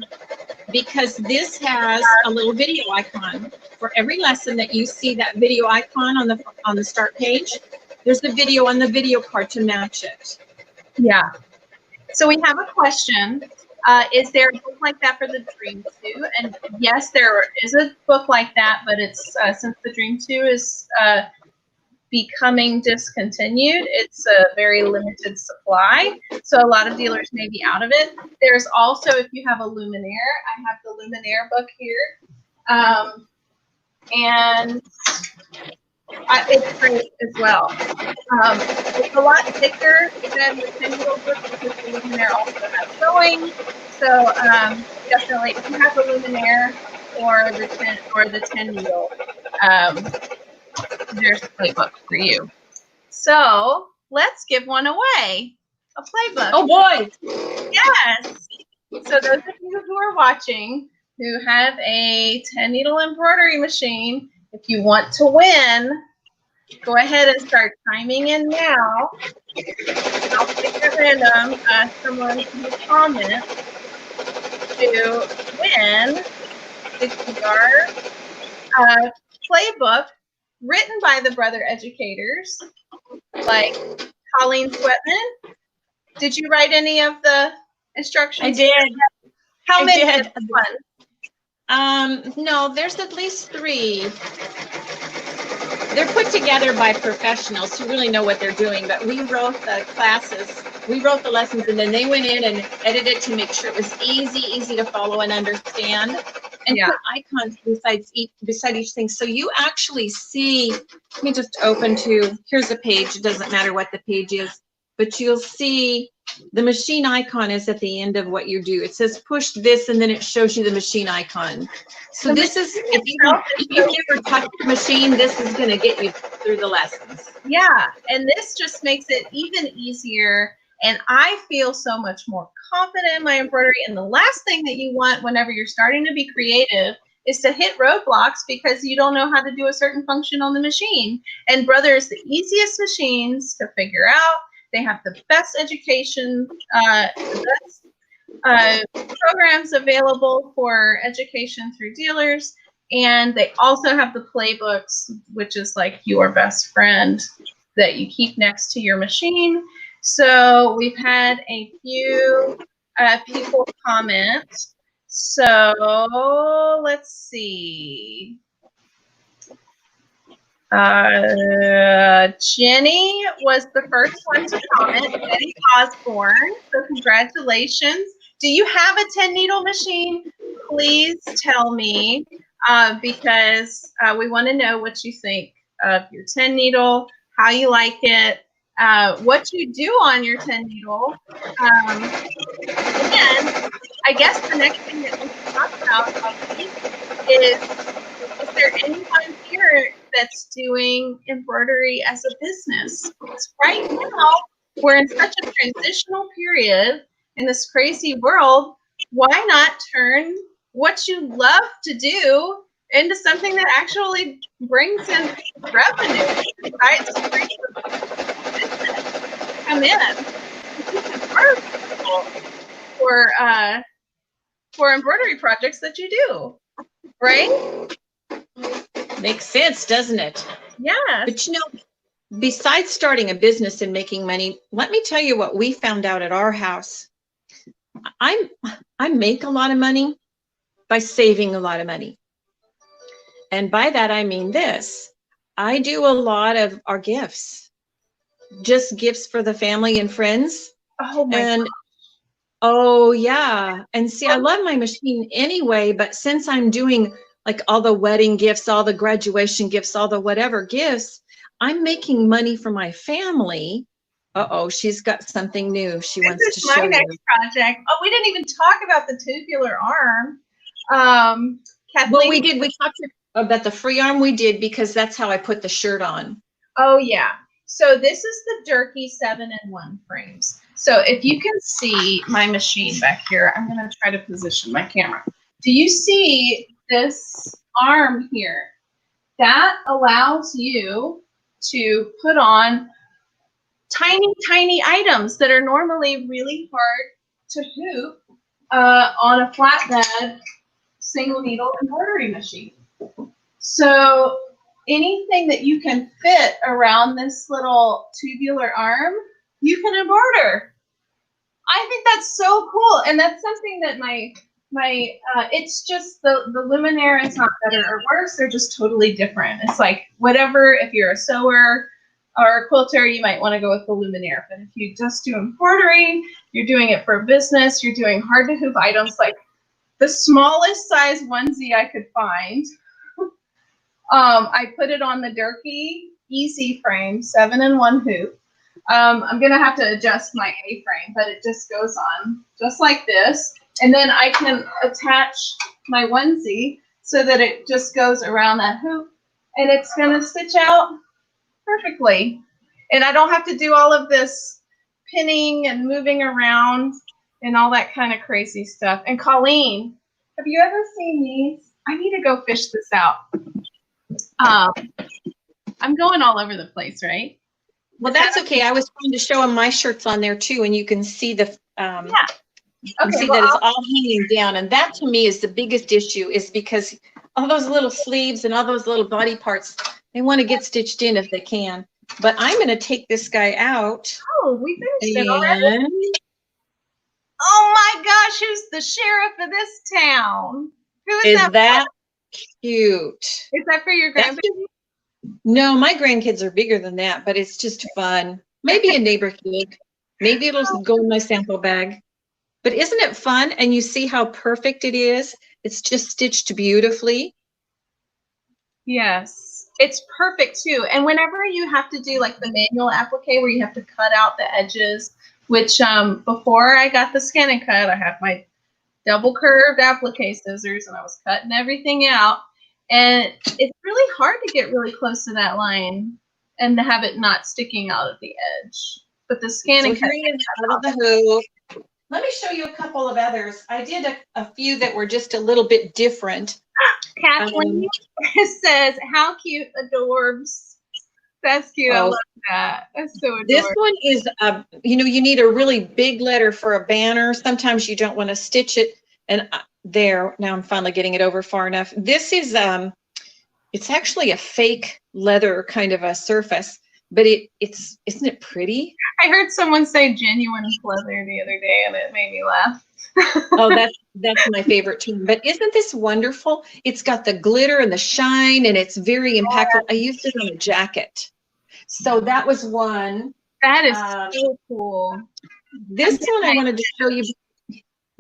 S2: because this has a little video icon. For every lesson that you see that video icon on the start page, there's the video on the video card to match it.
S1: Yeah. So we have a question. Is there a book like that for the Dream 2? And yes, there is a book like that, but it's since the Dream 2 is becoming discontinued, it's a very limited supply. So a lot of dealers may be out of it. There's also, if you have a Luminaire, I have the Luminaire book here. And it's great as well. It's a lot thicker than the 10-needle book because the Luminaire also has sewing. So definitely, if you have the Luminaire or the 10-needle, there's a playbook for you. So let's give one away. A playbook.
S2: Oh boy!
S1: Yes. So those of you who are watching who have a 10-needle embroidery machine, if you want to win, go ahead and start chiming in now. I'll pick at random someone who comments to win the QR playbook written by the brother educators, like Coleen Swettman. Did you write any of the instructions?
S2: I did.
S1: How many?
S2: I did.
S1: One?
S2: No, there's at least 3. They're put together by professionals who really know what they're doing, but we wrote the classes, we wrote the lessons, and then they went in and edited to make sure it was easy to follow and understand, and put icons beside each thing. So you actually see, let me just open to, here's a page, it doesn't matter what the page is, but you'll see the machine icon is at the end of what you do. It says push this, and then it shows you the machine icon. So this is, if you've never touched the machine, this is going to get you through the lessons.
S1: Yeah, and this just makes it even easier, and I feel so much more confident in my embroidery. And the last thing that you want whenever you're starting to be creative is to hit roadblocks because you don't know how to do a certain function on the machine. And Brother is the easiest machines to figure out. They have the best education, the best programs available for education through dealers, and they also have the playbooks, which is like your best friend that you keep next to your machine. So we've had a few people comment. So let's see. Jenny was the first one to comment, Jenny Osborne. So congratulations. Do you have a 10-needle machine? Please tell me, because we want to know what you think of your 10-needle, how you like it, what you do on your 10-needle. And I guess the next thing that we can talk about is there anyone here that's doing embroidery as a business? Because right now, we're in such a transitional period in this crazy world. Why not turn what you love to do into something that actually brings in revenue besides business come in? You can charge people for embroidery projects that you do, right?
S2: Makes sense, doesn't it?
S1: Yes.
S2: But you know, besides starting a business and making money, let me tell you what we found out at our house. I make a lot of money by saving a lot of money. And by that, I mean this. I do a lot of our gifts, just gifts for the family and friends.
S1: Oh my God.
S2: Oh yeah. And see, I love my machine anyway, but since I'm doing like all the wedding gifts, all the graduation gifts, all the whatever gifts, I'm making money for my family. Uh-oh, she's got something new she wants to show you.
S1: This is my next project. Oh, we didn't even talk about the tubular arm. Kathleen.
S2: Well, we did. We talked about the free arm. We did because that's how I put the shirt on.
S1: Oh yeah. So this is the Durkee 7-in-1 frames. So if you can see my machine back here, I'm going to try to position my camera. Do you see this arm here? That allows you to put on tiny, tiny items that are normally really hard to hoop on a flatbed single needle embroidery machine. So anything that you can fit around this little tubular arm, you can embroider. I think that's so cool. And that's something that it's just the luminaire is not better or worse. They're just totally different. It's like whatever, if you're a sewer or a quilter, you might want to go with the luminaire. But if you just do embroidery, you're doing it for business, you're doing hard to hoop items like the smallest size onesie I could find. I put it on the Durkee Easy Frame 7-in-1 hoop. I'm going to have to adjust my A-frame, but it just goes on just like this. And then I can attach my onesie so that it just goes around that hoop, and it's going to stitch out perfectly. And I don't have to do all of this pinning and moving around and all that kind of crazy stuff. And Coleen, have you ever seen these? I need to go fish this out. I'm going all over the place, right?
S2: Well, that's okay. I was trying to show them my shirts on there too, and you can see the you can see that it's all hanging down, and that to me is the biggest issue, is because all those little sleeves and all those little body parts, they want to get stitched in if they can. But I'm going to take this guy out.
S1: Oh, we finished it already. Oh my gosh, who's the sheriff of this town? Who is that?
S2: Cute.
S1: Is that for your grandbaby?
S2: No, my grandkids are bigger than that, but it's just fun. Maybe a neighbor kid. Maybe it'll go in my sample bag. But isn't it fun? And you see how perfect it is? It's just stitched beautifully.
S1: Yes, it's perfect too. And whenever you have to do like the manual applique where you have to cut out the edges, which before I got the ScanNCut, I had my double curved applique scissors and I was cutting everything out. And it's really hard to get really close to that line and to have it not sticking out at the edge. But the ScanNCut.
S2: So out of the hoop. Let me show you a couple of others. I did a few that were just a little bit different.
S1: Kathleen says, how cute, adorbs. That's cute. I love that. That's so adorable.
S2: This one is, you know, you need a really big letter for a banner. Sometimes you don't want to stitch it. And there, now I'm finally getting it over far enough. This is, it's actually a fake leather kind of a surface, but isn't it pretty?
S1: I heard someone say genuine leather the other day, and it made me laugh.
S2: Oh, that's my favorite too. But isn't this wonderful? It's got the glitter and the shine, and it's very impactful. I used it on a jacket. So that was one.
S1: That is so cool.
S2: This one I wanted to show you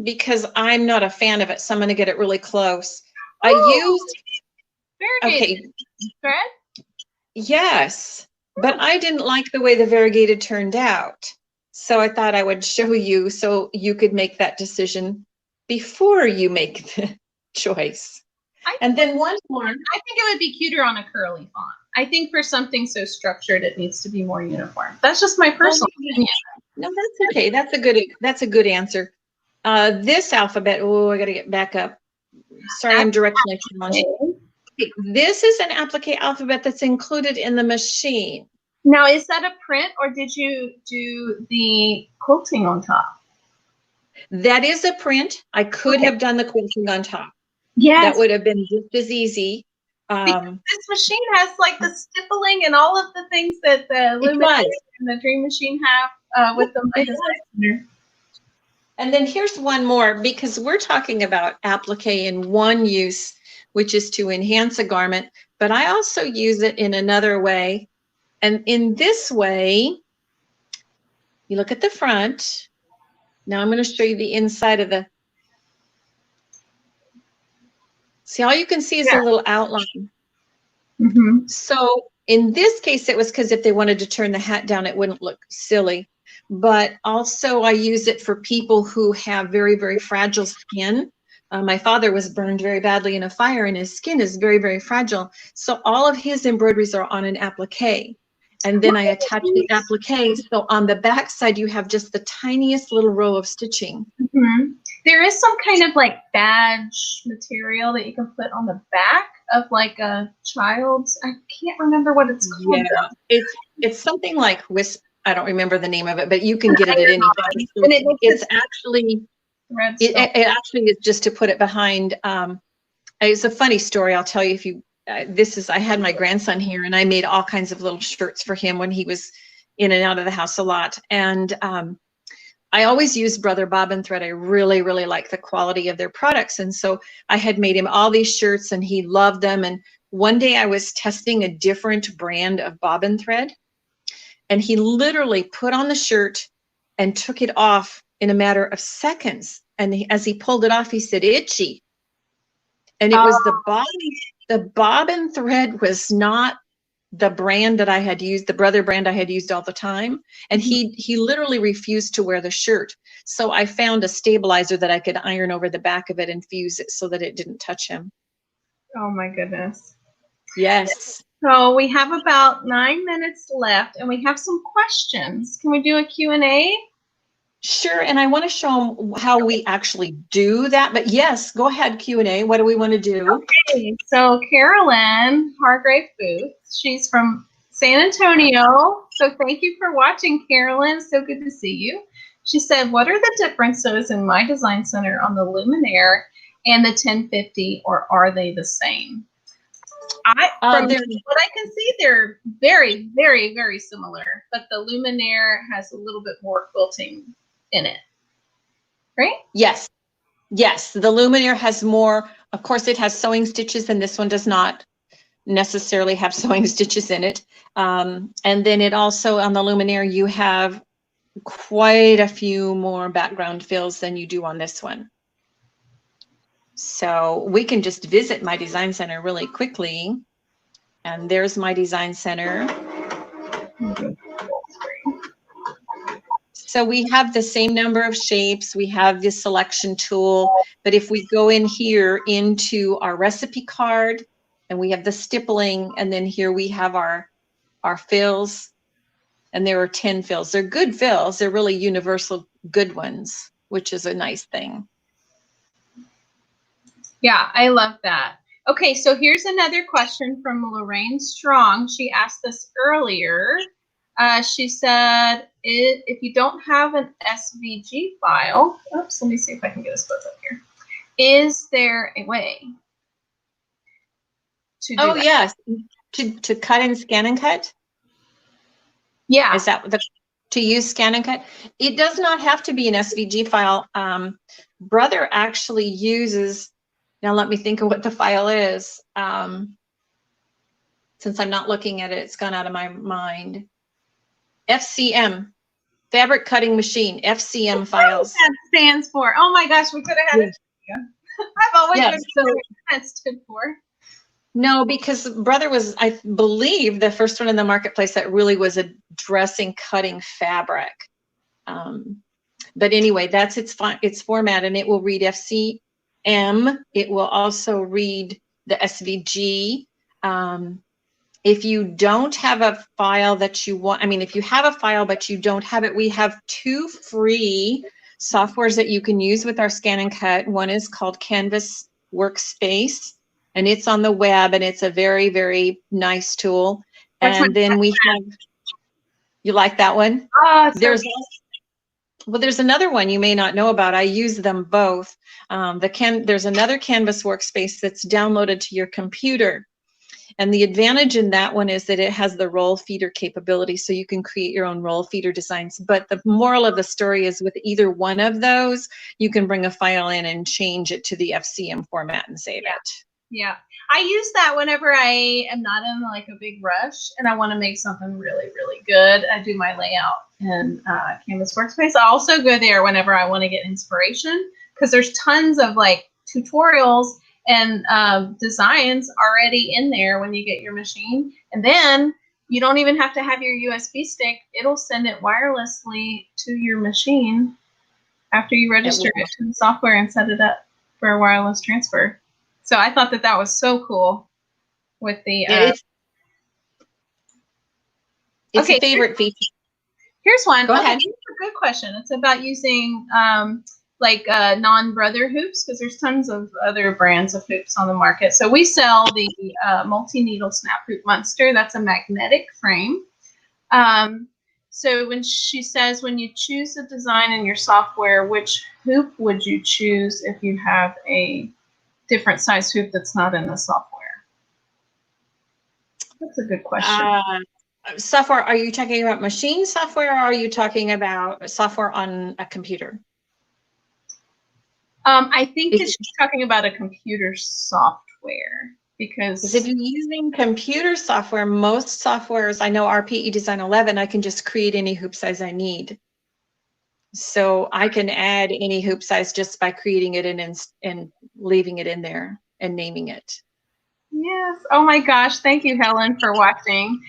S2: because I'm not a fan of it, so I'm going to get it really close.
S1: Ooh,
S2: I used
S1: variegated thread?
S2: Yes, but I didn't like the way the variegated turned out. So I thought I would show you so you could make that decision before you make the choice. And then one more.
S1: I think it would be cuter on a curly font. I think for something so structured, it needs to be more uniform. That's just my personal opinion.
S2: No, that's okay. That's a good answer. This alphabet, oh, I got to get back up. Sorry, I'm directionally challenged. Okay, this is an applique alphabet that's included in the machine.
S1: Now, is that a print or did you do the quilting on top?
S2: That is a print. I could have done the quilting on top.
S1: Yes.
S2: That would have been just as easy.
S1: This machine has like the stippling and all of the things that the Luminary and the Dream Machine have with the My Design Center.
S2: And then here's one more, because we're talking about applique in one use, which is to enhance a garment, but I also use it in another way. And in this way, you look at the front. Now I'm going to show you the inside of the, see, all you can see is a little outline.
S1: Mm-hmm.
S2: So in this case, it was because if they wanted to turn the hat down, it wouldn't look silly. But also I use it for people who have very, very fragile skin. My father was burned very badly in a fire, and his skin is very, very fragile. So all of his embroideries are on an applique. And then I attach the applique. So on the back side, you have just the tiniest little row of stitching.
S1: Mm-hmm. There is some kind of like badge material that you can put on the back of like a child's. I can't remember what it's called.
S2: Yeah, it's something like I don't remember the name of it, but you can get it at any time. So it's actually it actually is just to put it behind. It's a funny story. I'll tell you if you. I had my grandson here, and I made all kinds of little shirts for him when he was in and out of the house a lot. And I always use Brother Bobbin thread. I really, really like the quality of their products. And so I had made him all these shirts, and he loved them. And one day I was testing a different brand of bobbin thread, and he literally put on the shirt and took it off in a matter of seconds. And as he pulled it off, he said, "Itchy." And it was the bobbin thread was not the brand that I had used, the Brother brand I had used all the time. And he literally refused to wear the shirt. So I found a stabilizer that I could iron over the back of it and fuse it so that it didn't touch him.
S1: Oh my goodness.
S2: Yes.
S1: So we have about 9 minutes left, and we have some questions. Can we do a Q&A?
S2: Sure, and I want to show them how we actually do that. But yes, go ahead, Q&A. What do we want to do?
S1: Okay, so Carolyn Hargrave Booth, she's from San Antonio. So thank you for watching, Carolyn. So good to see you. She said, what are the differences in My Design Center on the Luminaire and the 1050, or are they the same? From what I can see, they're very, very, very similar, but the Luminaire has a little bit more quilting in it, right?
S2: Yes. Yes, the Luminaire has more. Of course, it has sewing stitches, and this one does not necessarily have sewing stitches in it. And then it also, on the Luminaire, you have quite a few more background fills than you do on this one. So we can just visit My Design Center really quickly. And there's My Design Center. So we have the same number of shapes. We have this selection tool. But if we go in here into our recipe card, and we have the stippling, and then here we have our fills. And there are 10 fills. They're good fills. They're really universal good ones, which is a nice thing.
S1: Yeah, I love that. Okay, so here's another question from Lorraine Strong. She asked this earlier. She said, if you don't have an SVG file, oops, let me see if I can get us both up here. Is there a way to do that?
S2: Yes, to cut and ScanNCut?
S1: Yeah.
S2: Is that to use ScanNCut? It does not have to be an SVG file. Brother actually uses, now let me think of what the file is. Since I'm not looking at it, it's gone out of my mind. FCM, Fabric Cutting Machine, FCM files.
S1: That stands for. Oh my gosh, we could have had it. I've always been what that stood for.
S2: No, because Brother was, I believe, the first one in the marketplace that really was addressing cutting fabric. But anyway, that's its format, and it will read FCM. It will also read the SVG. If you don't have a file that you want, I mean, if you have a file but you don't have it, we have 2 free softwares that you can use with our ScanNCut. One is called Canvas Workspace, and it's on the web, and it's a very, very nice tool. And then we have, you like that one? There's another one you may not know about. I use them both. There's another Canvas Workspace that's downloaded to your computer. And the advantage in that one is that it has the roll feeder capability, so you can create your own roll feeder designs. But the moral of the story is with either one of those, you can bring a file in and change it to the FCM format and save it.
S1: Yeah, I use that whenever I am not in like a big rush and I want to make something really, really good. I do my layout in Canvas Workspace. I also go there whenever I want to get inspiration, because there's tons of like tutorials and designs already in there when you get your machine. And then you don't even have to have your USB stick. It'll send it wirelessly to your machine after you register it to the software and set it up for a wireless transfer. So I thought that that was so cool with the.
S2: It's a favorite feature.
S1: Here's one.
S2: Go ahead.
S1: It's a good question. It's about using non-brother hoops, because there's tons of other brands of hoops on the market. So we sell the multi-needle snap hoop monster. That's a magnetic frame. So when she says, when you choose a design in your software, which hoop would you choose if you have a different size hoop that's not in the software? That's a good question.
S2: Software, are you talking about machine software, or are you talking about software on a computer?
S1: I think that she's talking about a computer software, because
S2: if you're using computer software, most softwares, I know RPE Design 11, I can just create any hoop size I need. So I can add any hoop size just by creating it and leaving it in there and naming it.
S1: Yes. Oh my gosh. Thank you, Helen, for watching.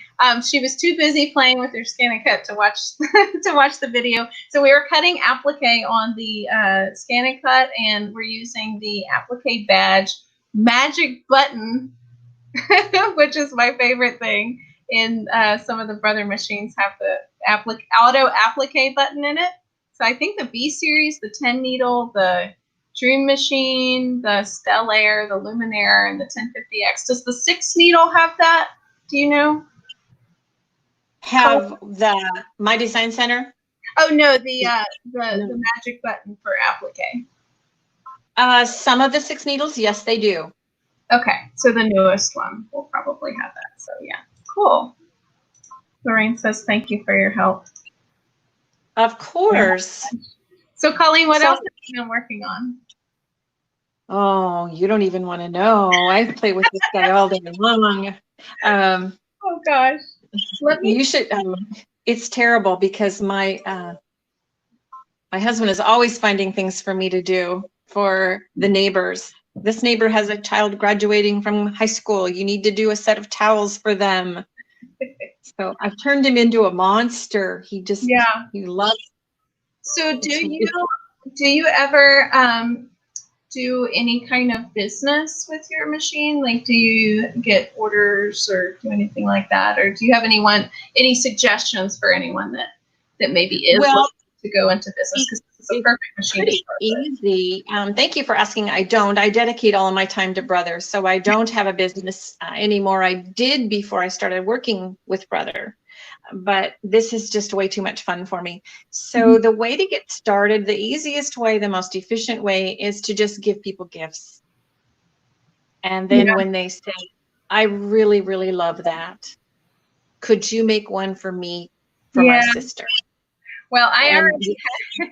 S1: She was too busy playing with her ScanNCut to watch to watch the video. So we were cutting applique on the ScanNCut, and we're using the applique badge magic button, which is my favorite thing. In some of the brother machines have the auto applique button in it. So I think the B series, the 10 needle, the Dream Machine, the Stellaire, the Luminaire, and the 1050X. Does the 6 needle have that? Do you know?
S2: Have the My Design Center?
S1: Oh no, the magic button for applique.
S2: Some of the 6 needles, yes, they do.
S1: Okay, so the newest one will probably have that. So yeah, cool. Lorraine says thank you for your help.
S2: Of course.
S1: So Coleen, what else have you been working on?
S2: Oh, you don't even want to know. I play with this guy all day long.
S1: Oh gosh.
S2: You should. It's terrible because my husband is always finding things for me to do for the neighbors. This neighbor has a child graduating from high school. You need to do a set of towels for them. So I've turned him into a monster. He just, he loves.
S1: So do you ever do any kind of business with your machine? Like, do you get orders or do anything like that? Or do you have any suggestions for anyone that maybe is looking to go into business? Because it's a perfect machine.
S2: Pretty easy. Thank you for asking. I don't. I dedicate all of my time to Brother, so I don't have a business anymore. I did before I started working with Brother, but this is just way too much fun for me. So the way to get started, the easiest way, the most efficient way, is to just give people gifts. And then when they say, I really, really love that, could you make one for me, for my sister?
S1: Well, I already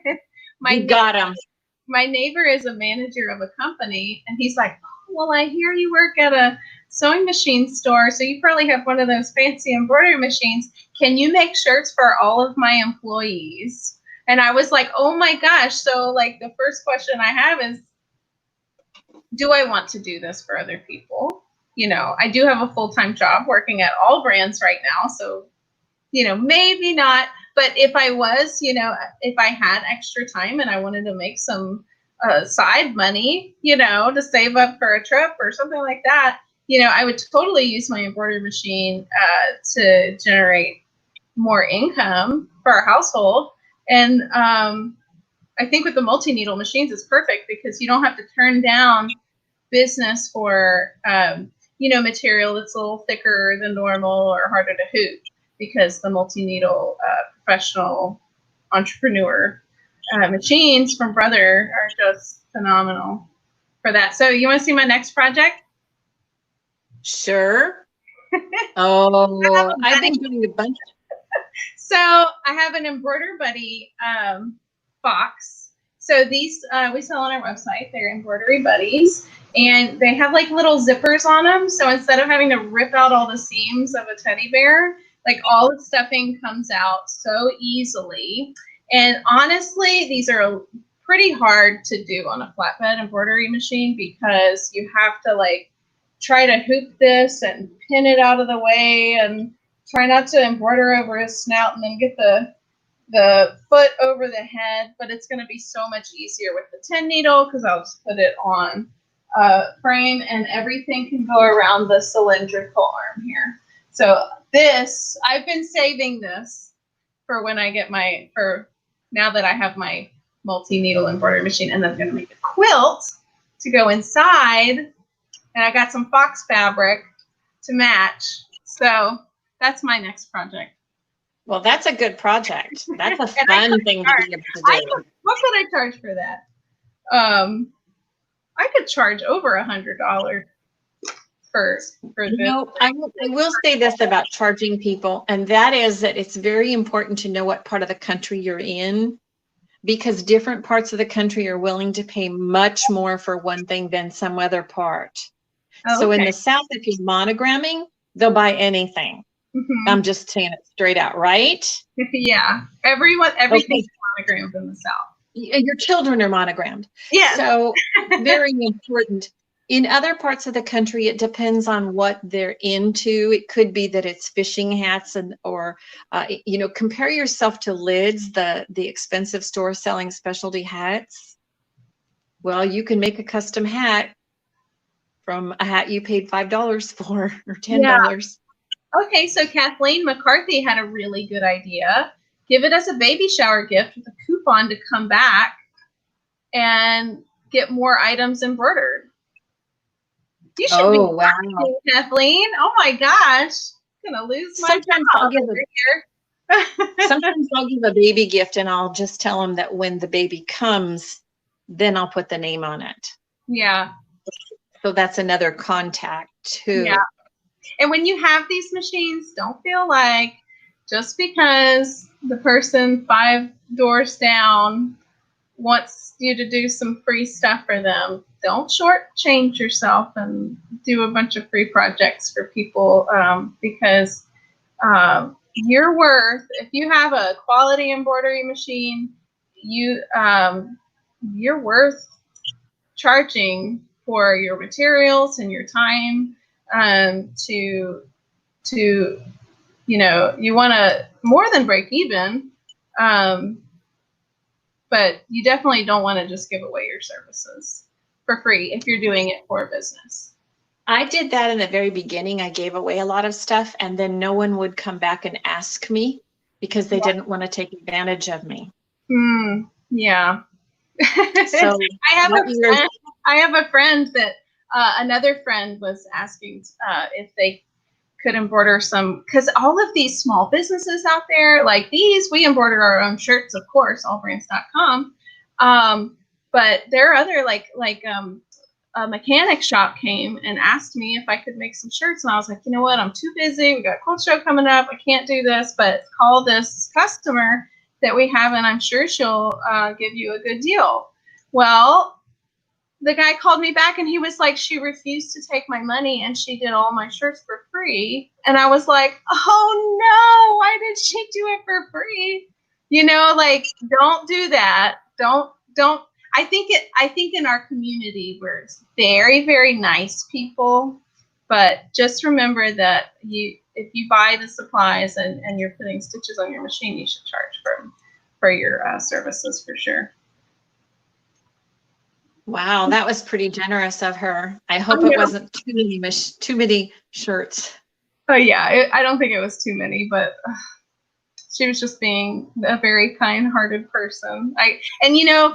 S1: had my neighbor is a manager of a company, and he's like, oh, well, I hear you work at a sewing machine store, so you probably have one of those fancy embroidery machines. Can you make shirts for all of my employees? And I was like, oh my gosh. So like the first question I have is, do I want to do this for other people? You know, I do have a full-time job working at Allbrands right now, so, you know, maybe not. But if I was, you know, if I had extra time and I wanted to make some side money, you know, to save up for a trip or something like that, you know, I would totally use my embroidery machine to generate more income for our household. And I think with the multi-needle machines, it's perfect because you don't have to turn down business for, you know, material that's a little thicker than normal or harder to hoop, because the multi-needle professional entrepreneur machines from Brother are just phenomenal for that. So you want to see my next project?
S2: Sure. Oh, I've been doing a bunch.
S1: So I have an Embroider Buddy box. So these we sell on our website. They're Embroidery Buddies, and they have like little zippers on them. So instead of having to rip out all the seams of a teddy bear, like all the stuffing comes out so easily. And honestly, these are pretty hard to do on a flatbed embroidery machine because you have to like try to hoop this and pin it out of the way and try not to embroider over his snout and then get the foot over the head, but it's going to be so much easier with the 10 needle because I'll just put it on a frame and everything can go around the cylindrical arm here. So this, I've been saving this for when I get now that I have my multi-needle embroidery machine, and then I'm going to make a quilt to go inside, and I got some fox fabric to match. So that's my next project.
S2: Well, that's a good project. That's a fun thing to be able to do.
S1: What could I charge for that? I could charge over $100 for this.
S2: You know, I will say this about charging people, and that is that it's very important to know what part of the country you're in, because different parts of the country are willing to pay much more for one thing than some other part.
S1: Oh,
S2: so
S1: okay.
S2: in the South, if you're monogramming, they'll buy anything.
S1: Mm-hmm.
S2: I'm just saying it straight out, right?
S1: Yeah, everything's monogrammed in the South.
S2: Your children are monogrammed.
S1: Yeah.
S2: So very important. In other parts of the country, it depends on what they're into. It could be that it's fishing hats or compare yourself to Lids, the expensive store selling specialty hats. Well, you can make a custom hat from a hat you paid $5 for or $10.
S1: Yeah. Okay, so Kathleen McCarthy had a really good idea. Give it as a baby shower gift with a coupon to come back and get more items embroidered. You should be watching, Kathleen. Oh my gosh. I'm going to lose my job over here.
S2: Sometimes I'll give a baby gift and I'll just tell them that when the baby comes, then I'll put the name on it.
S1: Yeah.
S2: So that's another contact too.
S1: Yeah. And when you have these machines, don't feel like just because the person 5 doors down wants you to do some free stuff for them, don't shortchange yourself and do a bunch of free projects for people because you're worth, if you have a quality embroidery machine, you're worth charging for your materials and your time you want to more than break even, but you definitely don't want to just give away your services for free if you're doing it for a business.
S2: I did that in the very beginning. I gave away a lot of stuff and then no one would come back and ask me because they didn't want to take advantage of me.
S1: Yeah.
S2: So
S1: I have a friend that another friend was asking if they could embroider some, because all of these small businesses out there, like these, we embroider our own shirts, of course, allbrands.com. But there are other a mechanic shop came and asked me if I could make some shirts, and I was like, you know what, I'm too busy. We got a quilt show coming up. I can't do this, but call this customer that we have, and I'm sure she'll give you a good deal. Well, the guy called me back and he was like, she refused to take my money and she did all my shirts for free. And I was like, oh no, why did she do it for free? Don't do that. Don't. I think in our community, we're very, very nice people, but just remember that if you buy the supplies and you're putting stitches on your machine, you should charge for your services for sure.
S2: Wow, that was pretty generous of her. I hope it wasn't too many shirts.
S1: Oh yeah, I don't think it was too many, but she was just being a very kind-hearted person.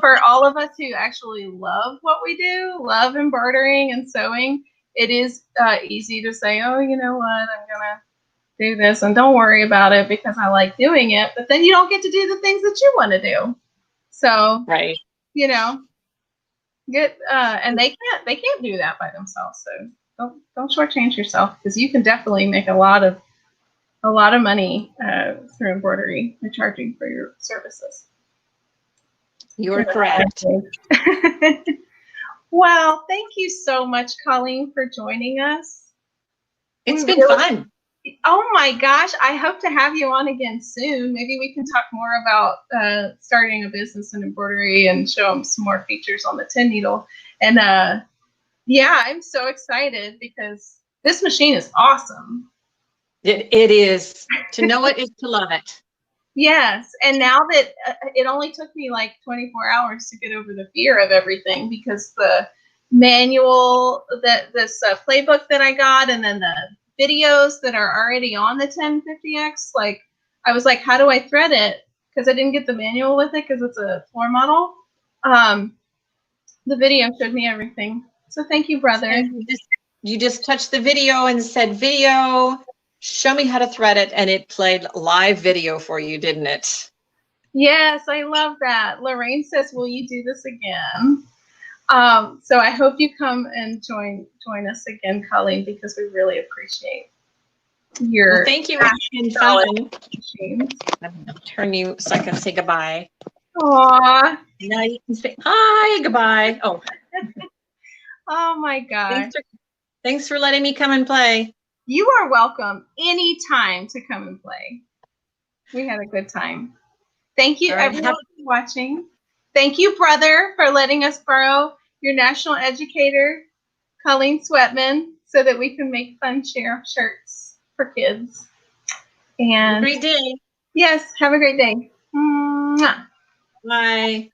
S1: For all of us who actually love what we do, love embroidering and sewing, it is easy to say, oh, you know what, I'm gonna do this and don't worry about it because I like doing it. But then you don't get to do the things that you want to do. So
S2: right,
S1: and they can't do that by themselves. So don't shortchange yourself, because you can definitely make a lot of money through embroidery and charging for your services.
S2: You are correct.
S1: Well, thank you so much, Coleen, for joining us.
S2: It's been fun.
S1: Oh my gosh, I hope to have you on again soon. Maybe we can talk more about starting a business in embroidery and show them some more features on the 10 needle. And yeah, I'm so excited because this machine is awesome.
S2: It is. To know it is to love it. Yes,
S1: and now that it only took me like 24 hours to get over the fear of everything, because the manual, this playbook that I got, and then the videos that are already on the 1050X, like I was like, how do I thread it? Because I didn't get the manual with it because it's a floor model. The video showed me everything. So thank you, brother.
S2: You just touched the video and said, video, show me how to thread it, and it played live video for you, didn't it?
S1: Yes, I love that. Lorraine says, will you do this again? So I hope you come and join us again, Coleen, because we really appreciate your.
S2: Well, thank you. It's been fun. I'm going to turn you so I can say goodbye.
S1: Aww.
S2: Now you can say hi, goodbye. Oh.
S1: Oh my gosh.
S2: Thanks for letting me come and play.
S1: You are welcome anytime to come and play. We had a good time. Thank you, everyone, for watching. Thank you, brother, for letting us borrow your national educator, Coleen Swettman, so that we can make fun shirts for kids. And
S2: have a great day.
S1: Yes, have a great day. Mwah.
S2: Bye.